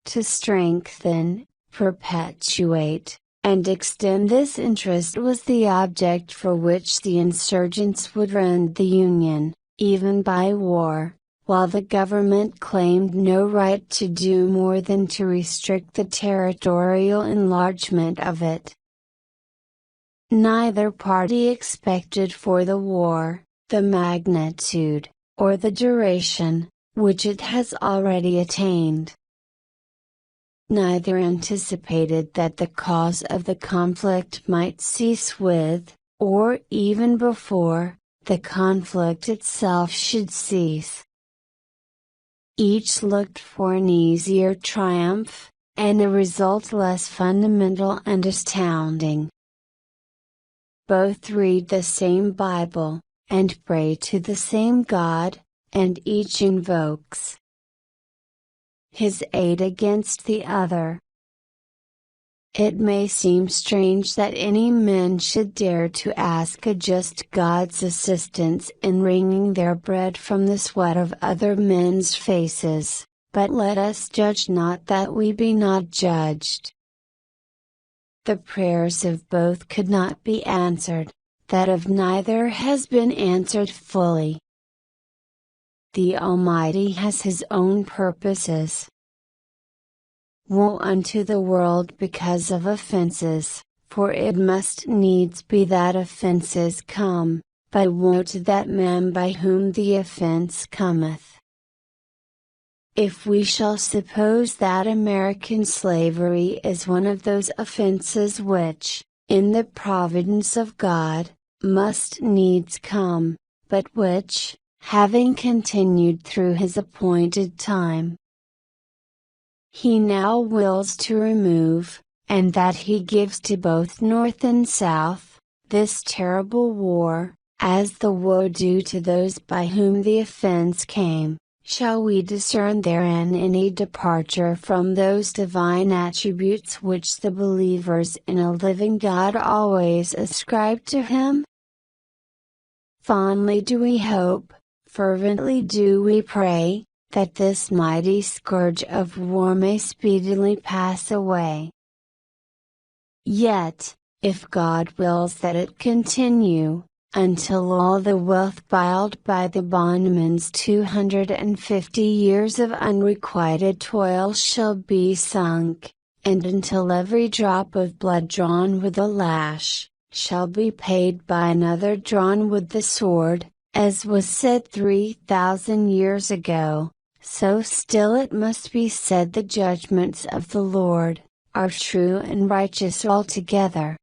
To strengthen, perpetuate, and extend this interest was the object for which the insurgents would rend the Union, even by war, while the government claimed no right to do more than to restrict the territorial enlargement of it. Neither party expected for the war, the magnitude, or the duration, which it has already attained. Neither anticipated that the cause of the conflict might cease with, or even before, the conflict itself should cease. Each looked for an easier triumph, and a result less fundamental and astounding. Both read the same Bible, and pray to the same God, and each invokes His aid against the other. It may seem strange that any men should dare to ask a just God's assistance in wringing their bread from the sweat of other men's faces, but let us judge not that we be not judged. The prayers of both could not be answered, that of neither has been answered fully. The Almighty has His own purposes. Woe unto the world because of offenses, for it must needs be that offenses come, but woe to that man by whom the offense cometh. If we shall suppose that American slavery is one of those offenses which, in the providence of God, must needs come, but which, having continued through His appointed time, He now wills to remove, and that He gives to both North and South, this terrible war, as the woe due to those by whom the offense came, shall we discern therein any departure from those divine attributes which the believers in a living God always ascribe to Him? Fondly do we hope, fervently do we pray, that this mighty scourge of war may speedily pass away. Yet, if God wills that it continue, until all the wealth biled by the bondman's 250 years of unrequited toil shall be sunk, and until every drop of blood drawn with the lash, shall be paid by another drawn with the sword, as was said 3,000 years ago, so still it must be said the judgments of the Lord, are true and righteous altogether.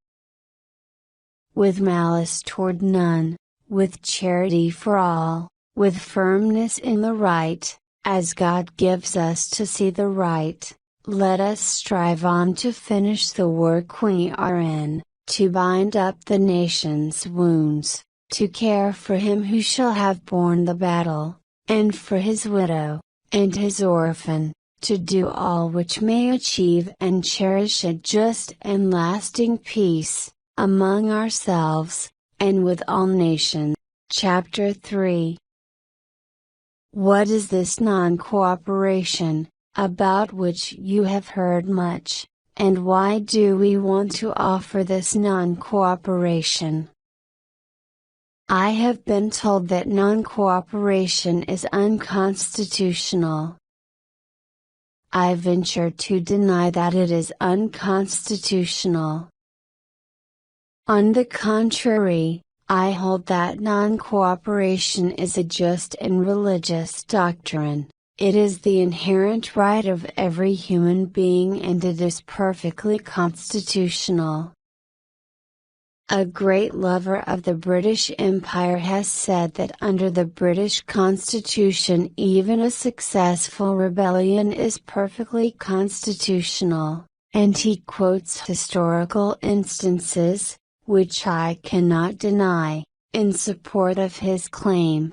With malice toward none, with charity for all, with firmness in the right, as God gives us to see the right, let us strive on to finish the work we are in, to bind up the nation's wounds, to care for him who shall have borne the battle, and for his widow, and his orphan, to do all which may achieve and cherish a just and lasting peace, among ourselves, and with all nations. Chapter 3. What is this non-cooperation, about which you have heard much, and why do we want to offer this non-cooperation? I have been told that non-cooperation is unconstitutional. I venture to deny that it is unconstitutional. On the contrary, I hold that non-cooperation is a just and religious doctrine, It is the inherent right of every human being and it is perfectly constitutional. A great lover of the British Empire has said that under the British Constitution even a successful rebellion is perfectly constitutional, and he quotes historical instances, which I cannot deny, in support of his claim.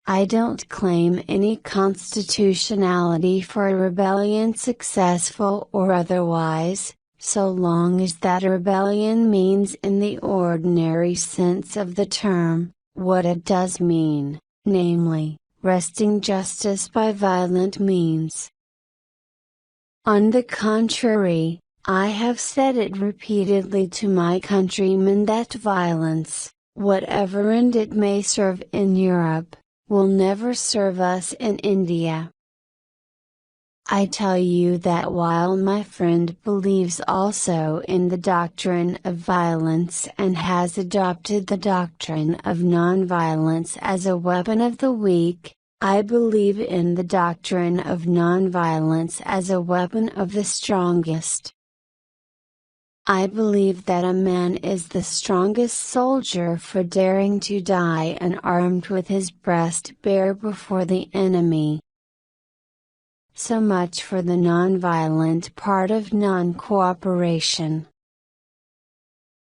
I don't claim any constitutionality for a rebellion, successful or otherwise, so long as that rebellion means in the ordinary sense of the term, what it does mean, namely, wresting justice by violent means. On the contrary, I have said it repeatedly to my countrymen that violence, whatever end it may serve in Europe, will never serve us in India. I tell you that while my friend believes also in the doctrine of violence and has adopted the doctrine of nonviolence as a weapon of the weak, I believe in the doctrine of nonviolence as a weapon of the strongest. I believe that a man is the strongest soldier for daring to die unarmed with his breast bare before the enemy. So much for the nonviolent part of non-cooperation.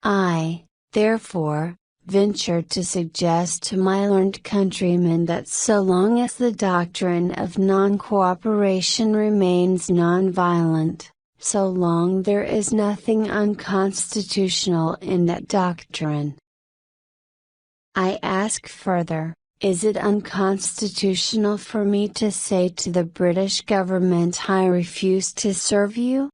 I, therefore, venture to suggest to my learned countrymen that so long as the doctrine of non-cooperation remains nonviolent, so long there is nothing unconstitutional in that doctrine. I ask further, is it unconstitutional for me to say to the British government I refuse to serve you?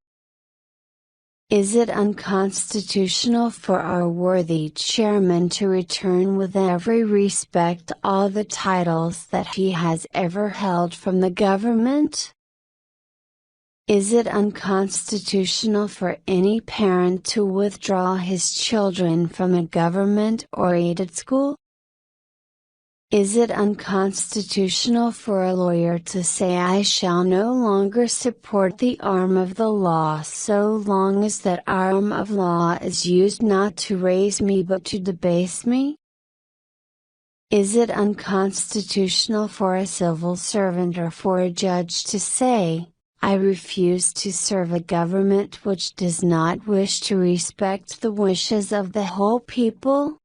Is it unconstitutional for our worthy chairman to return with every respect all the titles that he has ever held from the government? Is it unconstitutional for any parent to withdraw his children from a government or aided school? Is it unconstitutional for a lawyer to say I shall no longer support the arm of the law so long as that arm of law is used not to raise me but to debase me? Is it unconstitutional for a civil servant or for a judge to say, I refuse to serve a government which does not wish to respect the wishes of the whole people?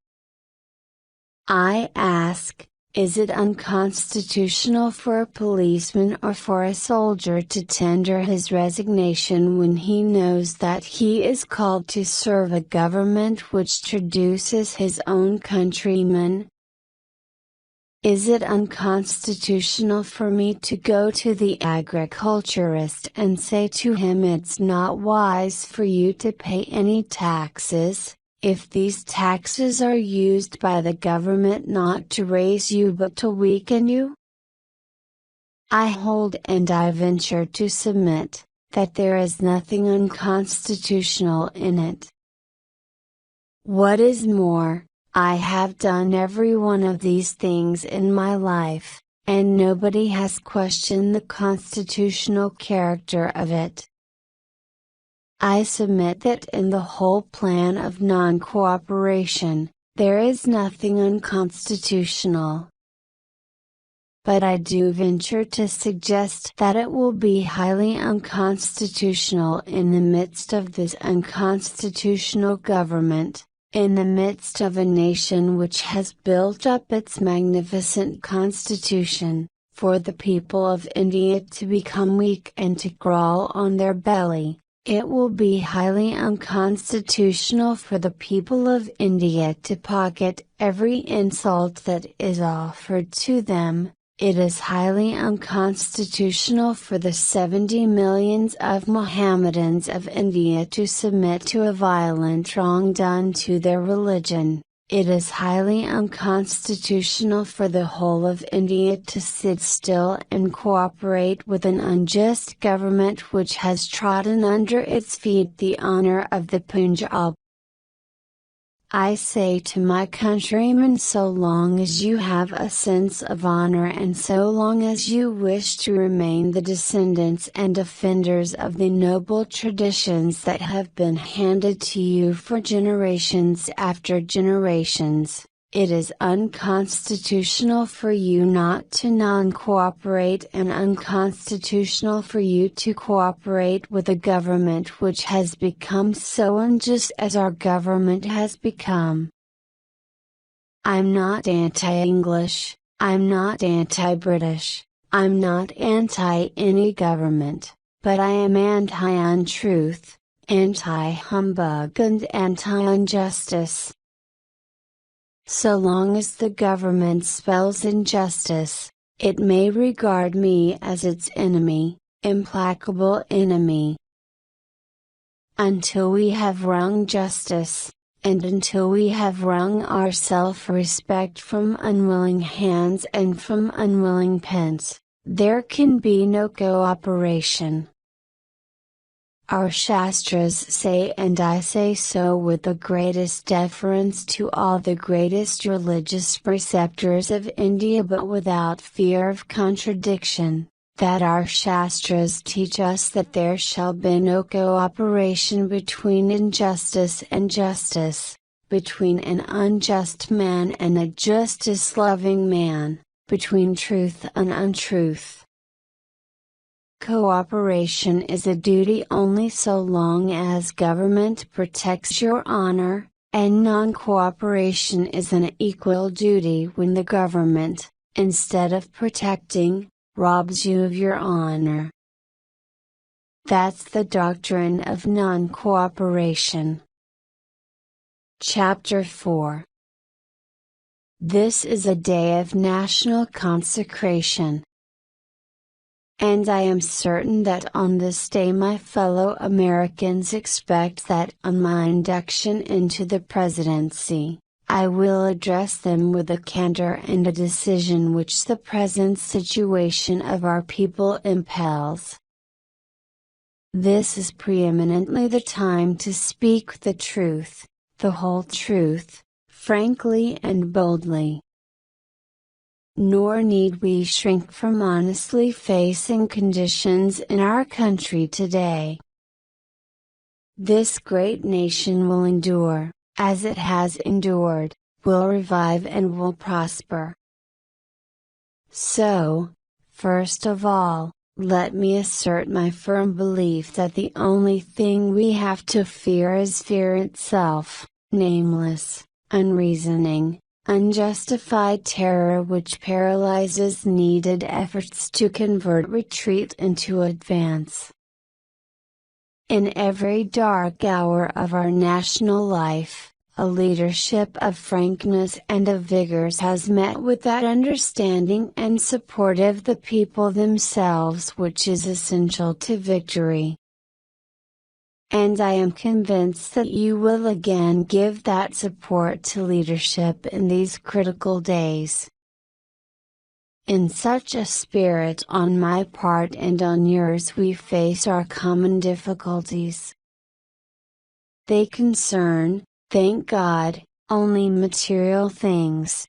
I ask, is it unconstitutional for a policeman or for a soldier to tender his resignation when he knows that he is called to serve a government which traduces his own countrymen? Is it unconstitutional for me to go to the agriculturist and say to him it's not wise for you to pay any taxes, if these taxes are used by the government not to raise you but to weaken you? I hold and I venture to submit, that there is nothing unconstitutional in it. What is more, I have done every one of these things in my life, and nobody has questioned the constitutional character of it. I submit that in the whole plan of non-cooperation, there is nothing unconstitutional. But I do venture to suggest that it will be highly unconstitutional in the midst of this unconstitutional government, in the midst of a nation which has built up its magnificent constitution, for the people of India to become weak and to crawl on their belly. It will be highly unconstitutional for the people of India to pocket every insult that is offered to them. It is highly unconstitutional for the 70 millions of Mohammedans of India to submit to a violent wrong done to their religion. It is highly unconstitutional for the whole of India to sit still and cooperate with an unjust government which has trodden under its feet the honor of the Punjab. I say to my countrymen, so long as you have a sense of honor and so long as you wish to remain the descendants and defenders of the noble traditions that have been handed to you for generations after generations, it is unconstitutional for you not to non-cooperate and unconstitutional for you to cooperate with a government which has become so unjust as our government has become. I'm not anti-English, I'm not anti-British, I'm not anti any government, but I am anti-untruth, anti-humbug and anti-injustice. So long as the government spells injustice, it may regard me as its enemy, implacable enemy. Until we have wrung justice, and until we have wrung our self-respect from unwilling hands and from unwilling pens, there can be no cooperation. Our Shastras say, and I say so with the greatest deference to all the greatest religious preceptors of India but without fear of contradiction, that our Shastras teach us that there shall be no cooperation between injustice and justice, between an unjust man and a justice-loving man, between truth and untruth. Cooperation is a duty only so long as government protects your honor, and non-cooperation is an equal duty when the government, instead of protecting, robs you of your honor. That's the doctrine of non-cooperation. Chapter 4. This is a day of national consecration. And I am certain that on this day my fellow Americans expect that on my induction into the presidency, I will address them with a candor and a decision which the present situation of our people impels. This is preeminently the time to speak the truth, the whole truth, frankly and boldly. Nor need we shrink from honestly facing conditions in our country today. This great nation will endure, as it has endured, will revive and will prosper. So, first of all, let me assert my firm belief that the only thing we have to fear is fear itself, nameless, unreasoning, unjustified terror which paralyzes needed efforts to convert retreat into advance. In every dark hour of our national life, a leadership of frankness and of vigors has met with that understanding and support of the people themselves which is essential to victory. And I am convinced that you will again give that support to leadership in these critical days. In such a spirit on my part and on yours we face our common difficulties. They concern, thank God, only material things.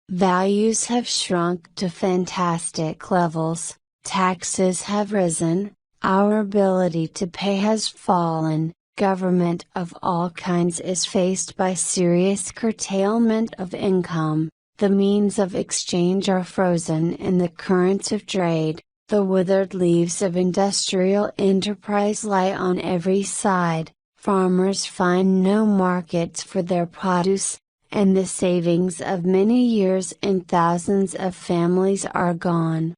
Values have shrunk to fantastic levels, taxes have risen, our ability to pay has fallen, government of all kinds is faced by serious curtailment of income, the means of exchange are frozen in the currents of trade, the withered leaves of industrial enterprise lie on every side, farmers find no markets for their produce, and the savings of many years and thousands of families are gone.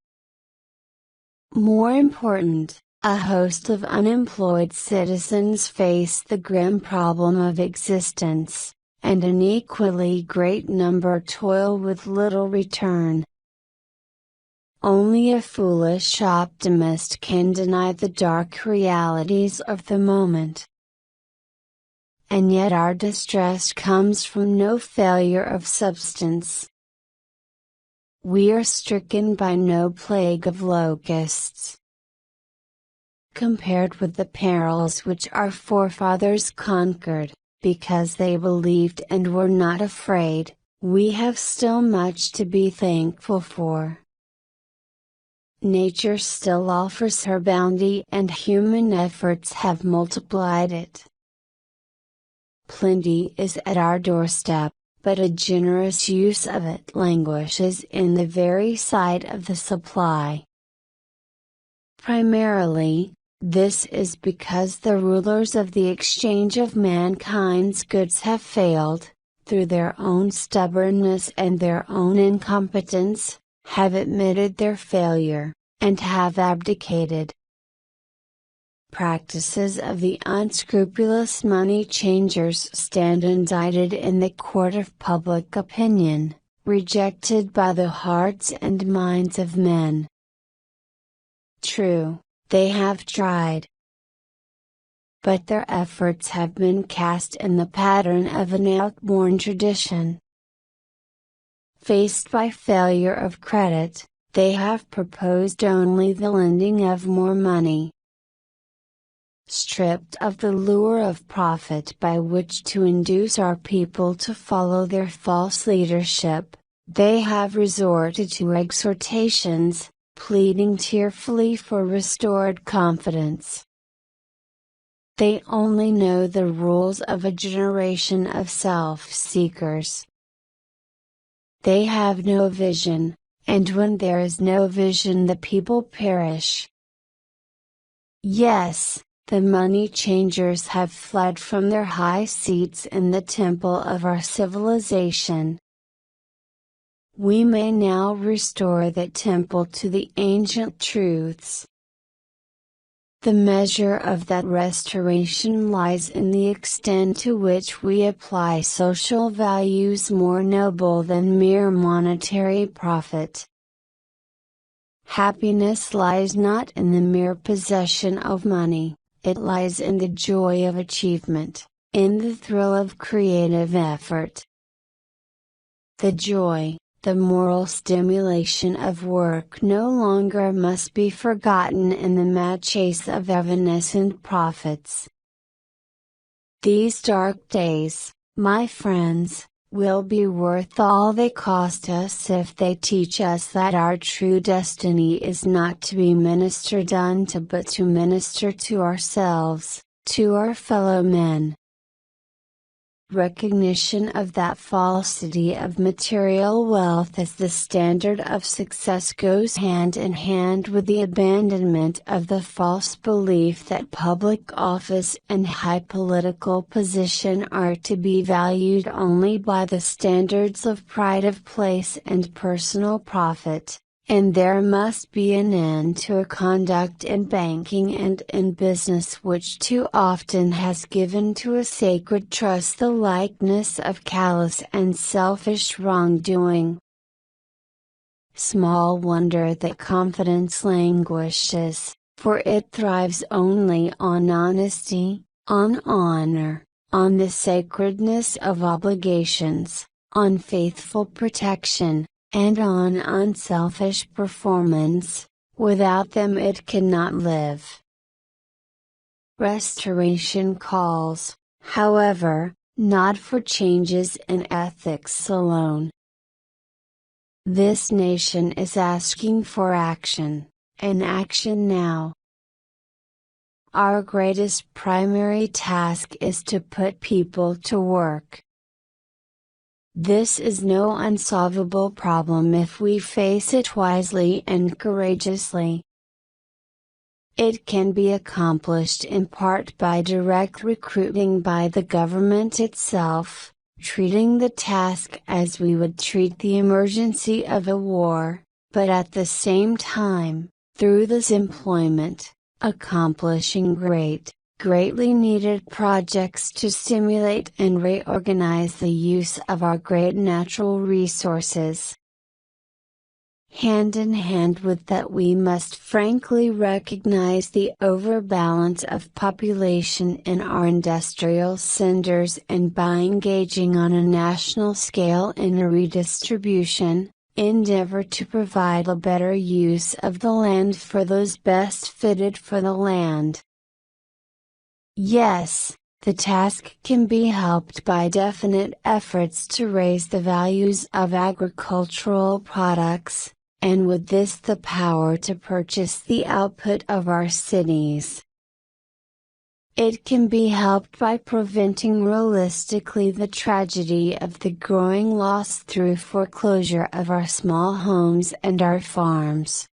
More important, a host of unemployed citizens face the grim problem of existence, and an equally great number toil with little return. Only a foolish optimist can deny the dark realities of the moment. And yet our distress comes from no failure of substance. We are stricken by no plague of locusts. Compared with the perils which our forefathers conquered, because they believed and were not afraid, we have still much to be thankful for. Nature still offers her bounty and human efforts have multiplied it. Plenty is at our doorstep, but a generous use of it languishes in the very sight of the supply. Primarily, this is because the rulers of the exchange of mankind's goods have failed, through their own stubbornness and their own incompetence, have admitted their failure, and have abdicated. Practices of the unscrupulous money changers stand indicted in the court of public opinion, rejected by the hearts and minds of men. True, they have tried. But their efforts have been cast in the pattern of an outworn tradition. Faced by failure of credit, they have proposed only the lending of more money. Stripped of the lure of profit by which to induce our people to follow their false leadership, they have resorted to exhortations, pleading tearfully for restored confidence. They only know the rules of a generation of self-seekers. They have no vision, and when there is no vision the people perish. Yes, the money changers have fled from their high seats in the temple of our civilization. We may now restore that temple to the ancient truths. The measure of that restoration lies in the extent to which we apply social values more noble than mere monetary profit. Happiness lies not in the mere possession of money, it lies in the joy of achievement, in the thrill of creative effort. The joy, the moral stimulation of work no longer must be forgotten in the mad chase of evanescent profits. These dark days, my friends, will be worth all they cost us if they teach us that our true destiny is not to be ministered unto but to minister to ourselves, to our fellow men. Recognition of that falsity of material wealth as the standard of success goes hand in hand with the abandonment of the false belief that public office and high political position are to be valued only by the standards of pride of place and personal profit. And there must be an end to a conduct in banking and in business which too often has given to a sacred trust the likeness of callous and selfish wrongdoing. Small wonder that confidence languishes, for it thrives only on honesty, on honor, on the sacredness of obligations, on faithful protection, and on unselfish performance. Without them it cannot live. Restoration calls, however, not for changes in ethics alone. This nation is asking for action, and action now. Our greatest primary task is to put people to work. This is no unsolvable problem if we face it wisely and courageously. It can be accomplished in part by direct recruiting by the government itself, treating the task as we would treat the emergency of a war, but at the same time, through this employment, accomplishing greatly needed projects to stimulate and reorganize the use of our great natural resources. Hand in hand with that we must frankly recognize the overbalance of population in our industrial centers and by engaging on a national scale in a redistribution, endeavor to provide a better use of the land for those best fitted for the land. Yes, the task can be helped by definite efforts to raise the values of agricultural products, and with this the power to purchase the output of our cities. It can be helped by preventing realistically the tragedy of the growing loss through foreclosure of our small homes and our farms.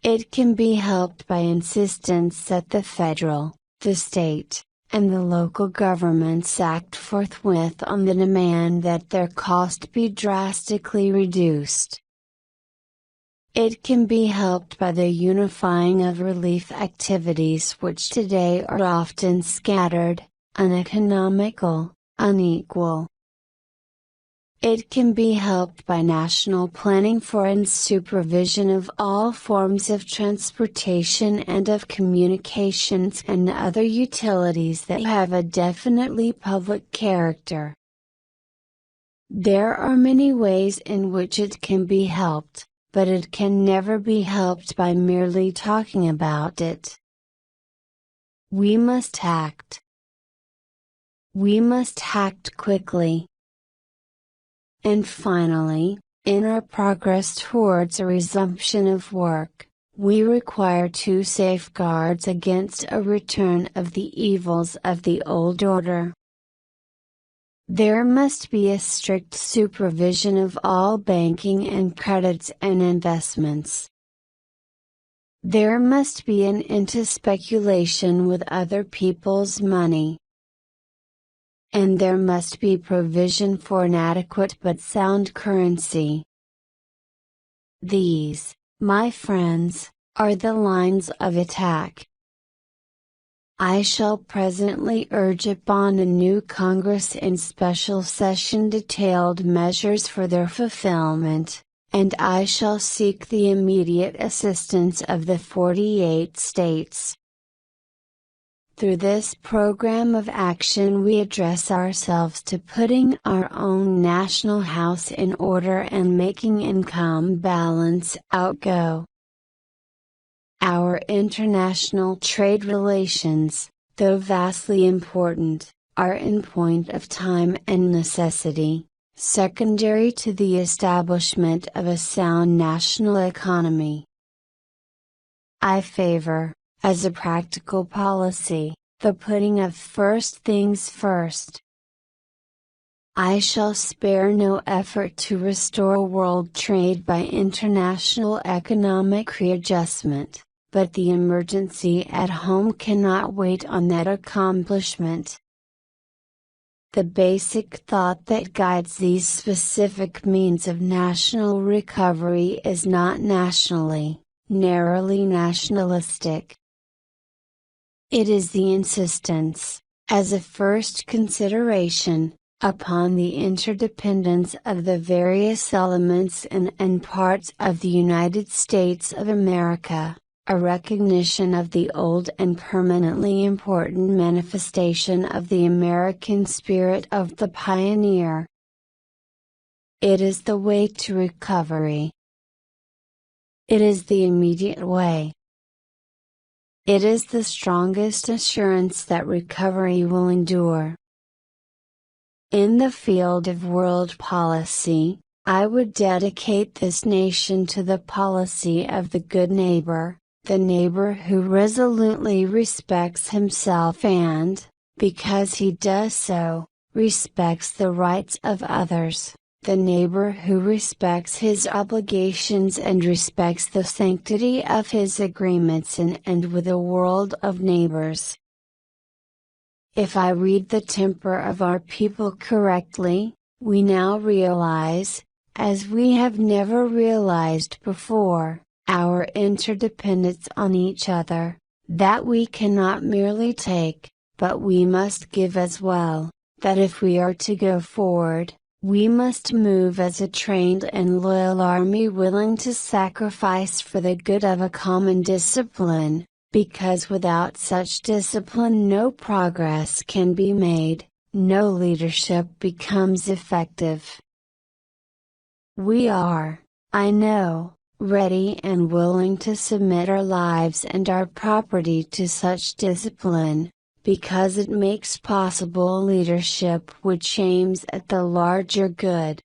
It can be helped by insistence that the federal, the state, and the local governments act forthwith on the demand that their cost be drastically reduced. It can be helped by the unifying of relief activities which today are often scattered, uneconomical, unequal. It can be helped by national planning for and supervision of all forms of transportation and of communications and other utilities that have a definitely public character. There are many ways in which it can be helped, but it can never be helped by merely talking about it. We must act. We must act quickly. And finally, in our progress towards a resumption of work, we require two safeguards against a return of the evils of the old order. There must be a strict supervision of all banking and credits and investments. There must be an end to speculation with other people's money. And there must be provision for an adequate but sound currency. These, my friends, are the lines of attack. I shall presently urge upon a new Congress in special session detailed measures for their fulfillment, and I shall seek the immediate assistance of the 48 states. Through this program of action we address ourselves to putting our own national house in order and making income balance outgo. Our international trade relations, though vastly important, are in point of time and necessity, secondary to the establishment of a sound national economy. I favor, as a practical policy, the putting of first things first. I shall spare no effort to restore world trade by international economic readjustment, but the emergency at home cannot wait on that accomplishment. The basic thought that guides these specific means of national recovery is not nationally, narrowly nationalistic. It is the insistence, as a first consideration, upon the interdependence of the various elements and parts of the United States of America, a recognition of the old and permanently important manifestation of the American spirit of the pioneer. It is the way to recovery. It is the immediate way. It is the strongest assurance that recovery will endure. In the field of world policy, I would dedicate this nation to the policy of the good neighbor, the neighbor who resolutely respects himself and, because he does so, respects the rights of others, the neighbor who respects his obligations and respects the sanctity of his agreements and with a world of neighbors. If I read the temper of our people correctly, we now realize, as we have never realized before, our interdependence on each other, that we cannot merely take, but we must give as well, that if we are to go forward, we must move as a trained and loyal army willing to sacrifice for the good of a common discipline, because without such discipline no progress can be made, no leadership becomes effective. We are, I know, ready and willing to submit our lives and our property to such discipline, because it makes possible leadership which aims at the larger good.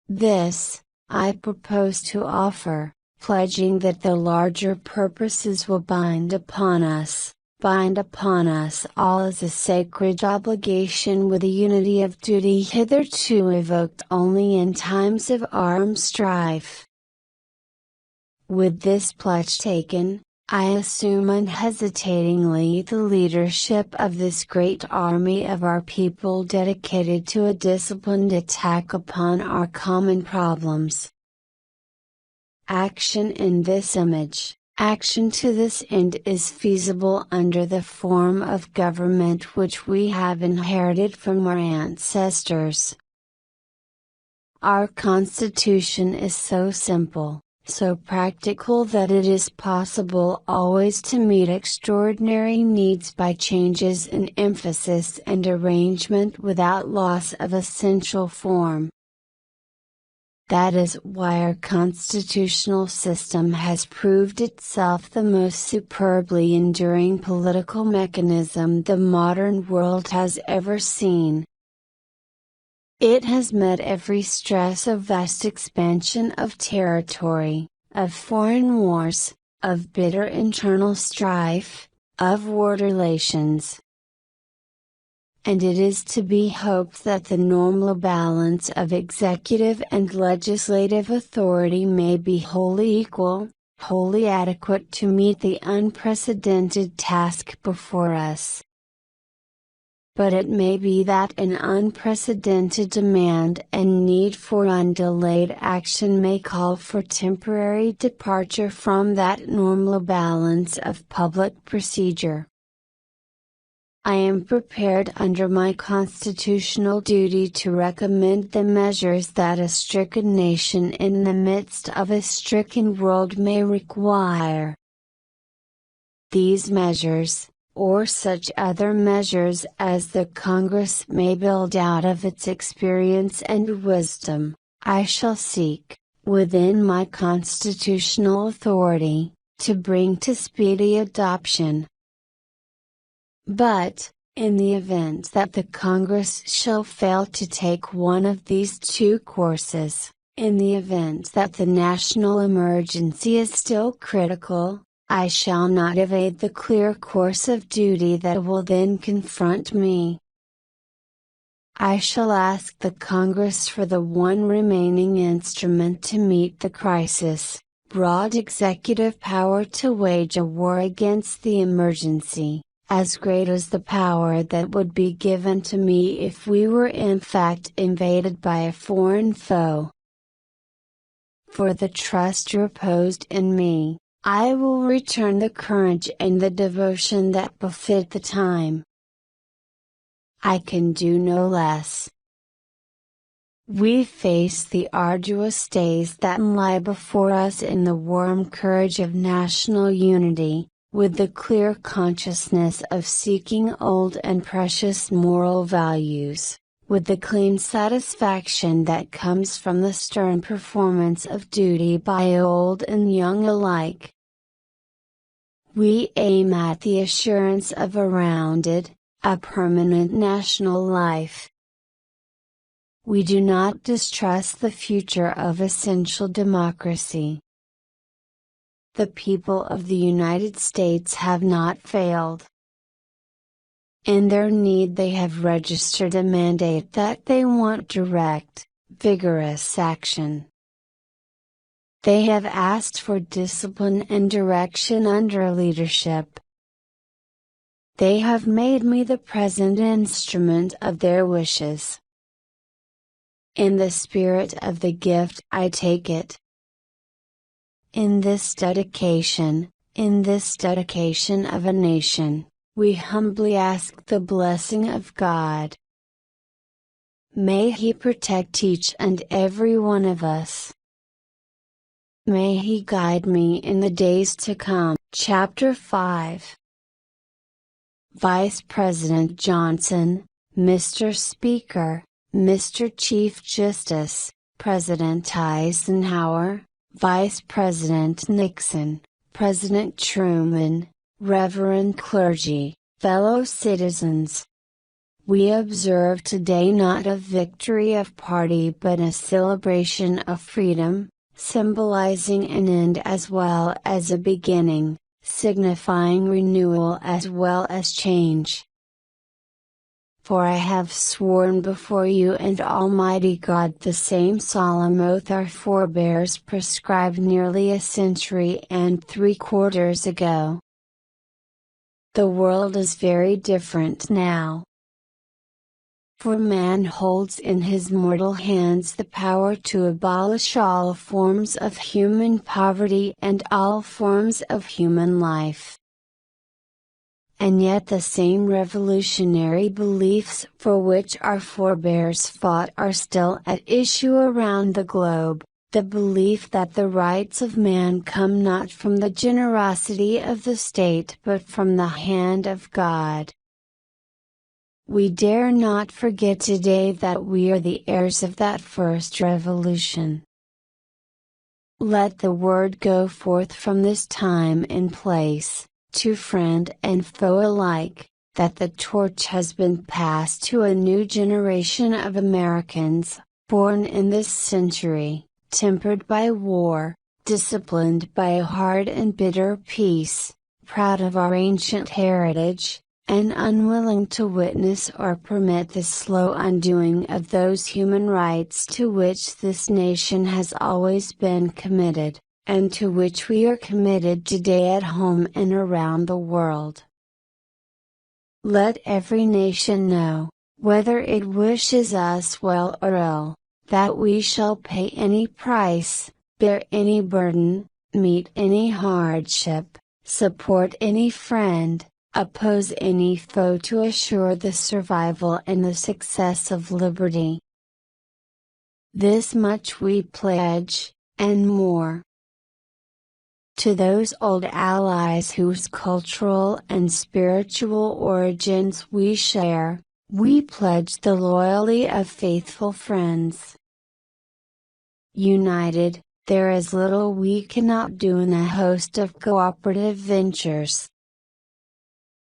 This, I propose to offer, pledging that the larger purposes will bind upon us all as a sacred obligation with a unity of duty hitherto evoked only in times of armed strife. With this pledge taken, I assume unhesitatingly the leadership of this great army of our people dedicated to a disciplined attack upon our common problems. Action in this image, action to this end is feasible under the form of government which we have inherited from our ancestors. Our Constitution is so simple, so practical that it is possible always to meet extraordinary needs by changes in emphasis and arrangement without loss of essential form. That is why our constitutional system has proved itself the most superbly enduring political mechanism the modern world has ever seen. It has met every stress of vast expansion of territory, of foreign wars, of bitter internal strife, of world relations. And it is to be hoped that the normal balance of executive and legislative authority may be wholly equal, wholly adequate to meet the unprecedented task before us. But it may be that an unprecedented demand and need for undelayed action may call for temporary departure from that normal balance of public procedure. I am prepared under my constitutional duty to recommend the measures that a stricken nation in the midst of a stricken world may require. These measures, or such other measures as the Congress may build out of its experience and wisdom, I shall seek, within my constitutional authority, to bring to speedy adoption. But, in the event that the Congress shall fail to take one of these two courses, in the event that the national emergency is still critical, I shall not evade the clear course of duty that will then confront me. I shall ask the Congress for the one remaining instrument to meet the crisis, broad executive power to wage a war against the emergency, as great as the power that would be given to me if we were in fact invaded by a foreign foe. For the trust reposed in me, I will return the courage and the devotion that befit the time. I can do no less. We face the arduous days that lie before us in the warm courage of national unity, with the clear consciousness of seeking old and precious moral values, with the clean satisfaction that comes from the stern performance of duty by old and young alike. We aim at the assurance of a rounded, a permanent national life. We do not distrust the future of essential democracy. The people of the United States have not failed. In their need they have registered a mandate that they want direct, vigorous action. They have asked for discipline and direction under leadership. They have made me the present instrument of their wishes. In the spirit of the gift I take it. In this dedication of a nation, we humbly ask the blessing of God. May He protect each and every one of us. May He guide me in the days to come. Chapter 5. Vice President Johnson, Mr. Speaker, Mr. Chief Justice, President Eisenhower, Vice President Nixon, President Truman, Reverend clergy, fellow citizens. We observe today not a victory of party but a celebration of freedom, symbolizing an end as well as a beginning, signifying renewal as well as change. For I have sworn before you and Almighty God the same solemn oath our forebears prescribed nearly a century and 3/4 ago. The world is very different now. For man holds in his mortal hands the power to abolish all forms of human poverty and all forms of human life. And yet the same revolutionary beliefs for which our forebears fought are still at issue around the globe, the belief that the rights of man come not from the generosity of the state but from the hand of God. We dare not forget today that we are the heirs of that first revolution. Let the word go forth from this time and place, to friend and foe alike, that the torch has been passed to a new generation of Americans, born in this century, tempered by war, disciplined by a hard and bitter peace, proud of our ancient heritage, and unwilling to witness or permit the slow undoing of those human rights to which this nation has always been committed, and to which we are committed today at home and around the world. Let every nation know, whether it wishes us well or ill, that we shall pay any price, bear any burden, meet any hardship, support any friend, oppose any foe to assure the survival and the success of liberty. This much we pledge, and more. To those old allies whose cultural and spiritual origins we share, we pledge the loyalty of faithful friends. United, there is little we cannot do in a host of cooperative ventures.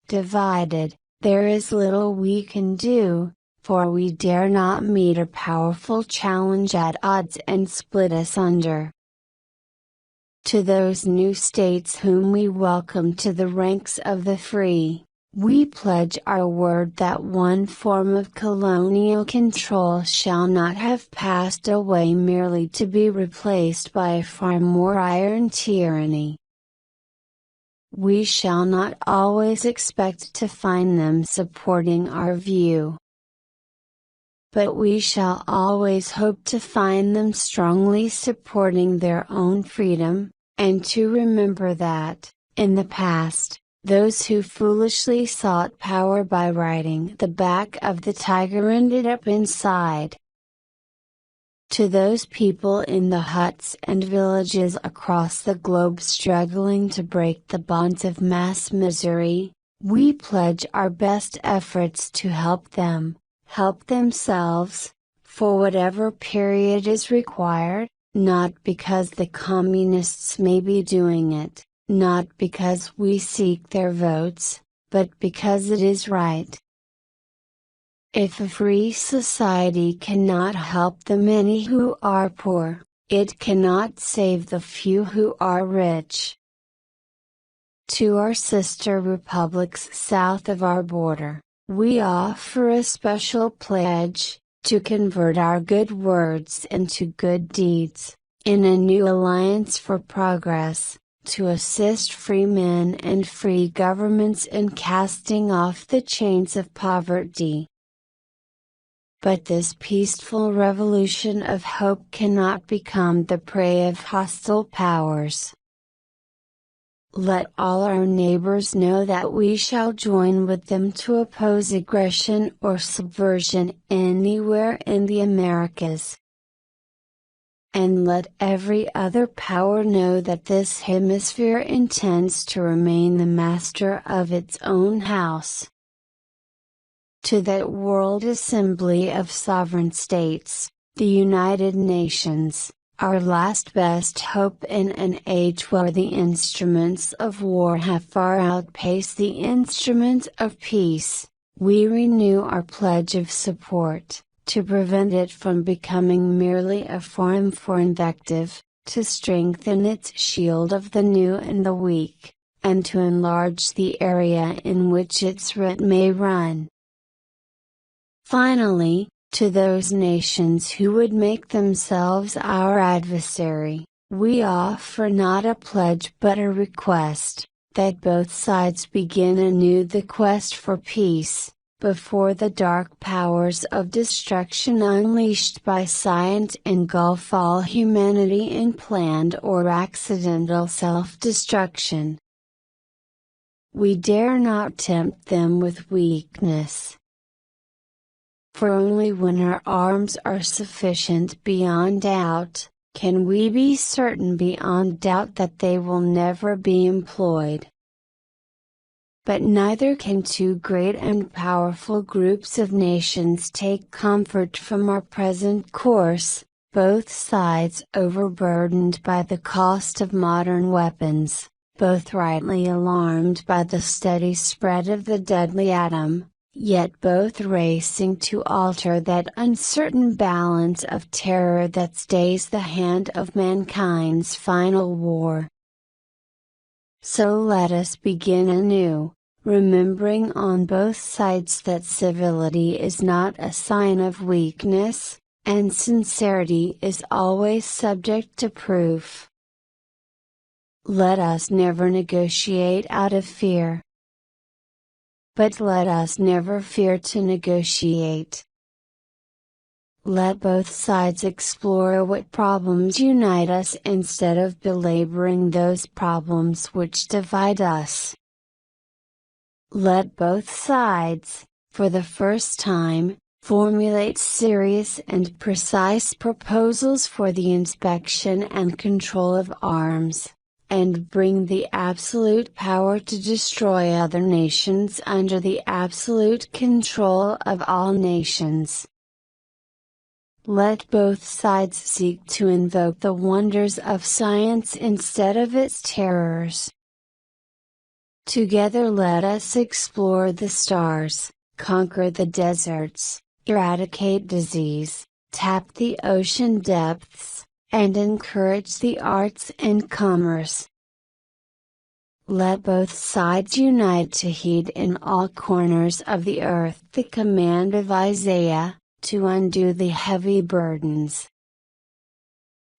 Divided, there is little we can do, for we dare not meet a powerful challenge at odds and split asunder. To those new states whom we welcome to the ranks of the free, we pledge our word that one form of colonial control shall not have passed away merely to be replaced by a far more iron tyranny. We shall not always expect to find them supporting our view. But we shall always hope to find them strongly supporting their own freedom, and to remember that, in the past, those who foolishly sought power by riding the back of the tiger ended up inside. To those people in the huts and villages across the globe struggling to break the bonds of mass misery, we pledge our best efforts to help them, help themselves, for whatever period is required, not because the communists may be doing it, not because we seek their votes, but because it is right. If a free society cannot help the many who are poor, it cannot save the few who are rich. To our sister republics south of our border, we offer a special pledge, to convert our good words into good deeds, in a new alliance for progress, to assist free men and free governments in casting off the chains of poverty. But this peaceful revolution of hope cannot become the prey of hostile powers. Let all our neighbors know that we shall join with them to oppose aggression or subversion anywhere in the Americas. And let every other power know that this hemisphere intends to remain the master of its own house. To that World Assembly of Sovereign States, the United Nations, our last best hope in an age where the instruments of war have far outpaced the instruments of peace, we renew our pledge of support, to prevent it from becoming merely a forum for invective, to strengthen its shield of the new and the weak, and to enlarge the area in which its root may run. Finally, to those nations who would make themselves our adversary, we offer not a pledge but a request, that both sides begin anew the quest for peace, before the dark powers of destruction unleashed by science engulf all humanity in planned or accidental self-destruction. We dare not tempt them with weakness. For only when our arms are sufficient beyond doubt, can we be certain beyond doubt that they will never be employed. But neither can two great and powerful groups of nations take comfort from our present course, both sides overburdened by the cost of modern weapons, both rightly alarmed by the steady spread of the deadly atom, yet both racing to alter that uncertain balance of terror that stays the hand of mankind's final war. So let us begin anew, remembering on both sides that civility is not a sign of weakness, and sincerity is always subject to proof. Let us never negotiate out of fear. But let us never fear to negotiate. Let both sides explore what problems unite us instead of belaboring those problems which divide us. Let both sides, for the first time, formulate serious and precise proposals for the inspection and control of arms, and bring the absolute power to destroy other nations under the absolute control of all nations. Let both sides seek to invoke the wonders of science instead of its terrors. Together let us explore the stars, conquer the deserts, eradicate disease, tap the ocean depths, and encourage the arts and commerce. Let both sides unite to heed in all corners of the earth the command of Isaiah, to undo the heavy burdens.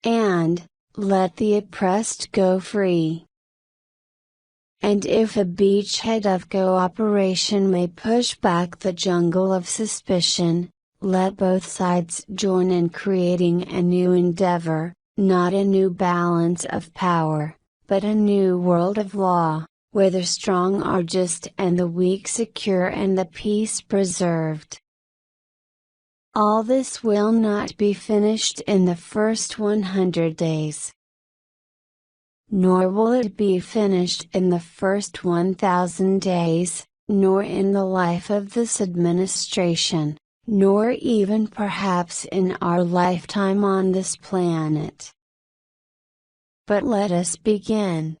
And, let the oppressed go free. And if a beachhead of cooperation may push back the jungle of suspicion, let both sides join in creating a new endeavor, not a new balance of power, but a new world of law, where the strong are just and the weak secure and the peace preserved. All this will not be finished in the first 100 days. Nor will it be finished in the first 1,000 days, nor in the life of this administration, nor even perhaps in our lifetime on this planet. But let us begin.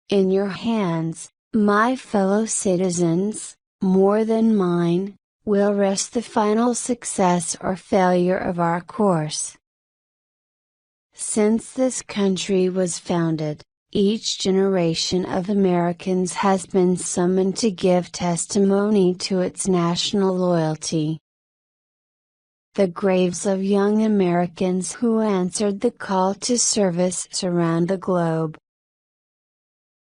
In your hands, my fellow citizens, more than mine, will rest the final success or failure of our course. Since this country was founded, each generation of Americans has been summoned to give testimony to its national loyalty. The graves of young Americans who answered the call to service surround the globe.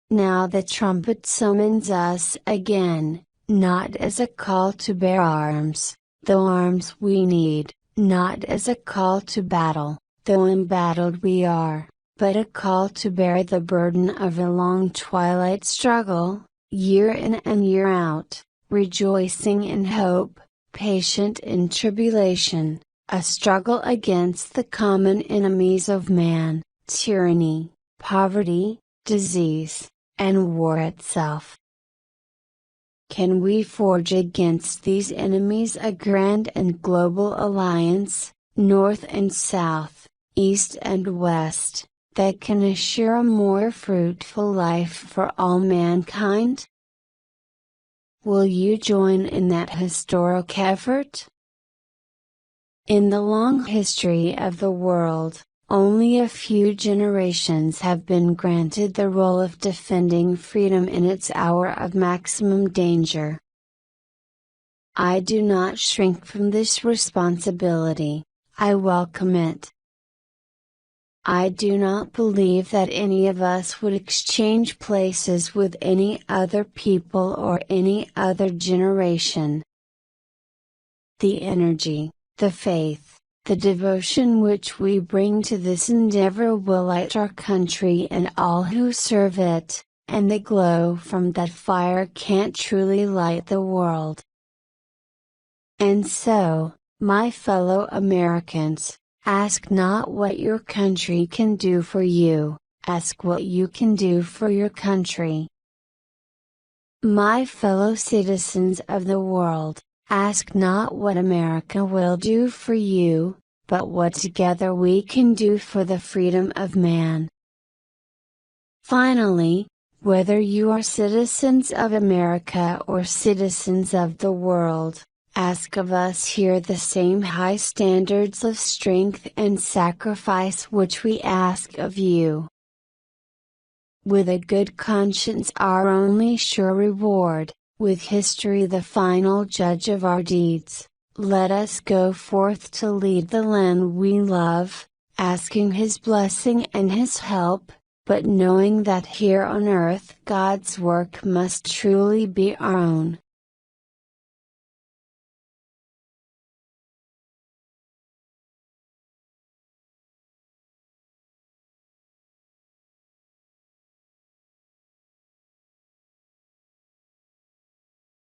Now the trumpet summons us again, not as a call to bear arms, though arms we need, not as a call to battle, though embattled we are, but a call to bear the burden of a long twilight struggle, year in and year out, rejoicing in hope, patient in tribulation, a struggle against the common enemies of man, tyranny, poverty, disease, and war itself. Can we forge against these enemies a grand and global alliance, North and South, East and West, that can assure a more fruitful life for all mankind? Will you join in that historic effort? In the long history of the world, only a few generations have been granted the role of defending freedom in its hour of maximum danger. I do not shrink from this responsibility, I welcome it. I do not believe that any of us would exchange places with any other people or any other generation. The energy, the faith, the devotion which we bring to this endeavor will light our country and all who serve it, and the glow from that fire can't truly light the world. And so, my fellow Americans, ask not what your country can do for you, ask what you can do for your country. My fellow citizens of the world, ask not what America will do for you, but what together we can do for the freedom of man. Finally, whether you are citizens of America or citizens of the world, ask of us here the same high standards of strength and sacrifice which we ask of you. With a good conscience our only sure reward, with history the final judge of our deeds, let us go forth to lead the land we love, asking His blessing and His help, but knowing that here on earth God's work must truly be our own.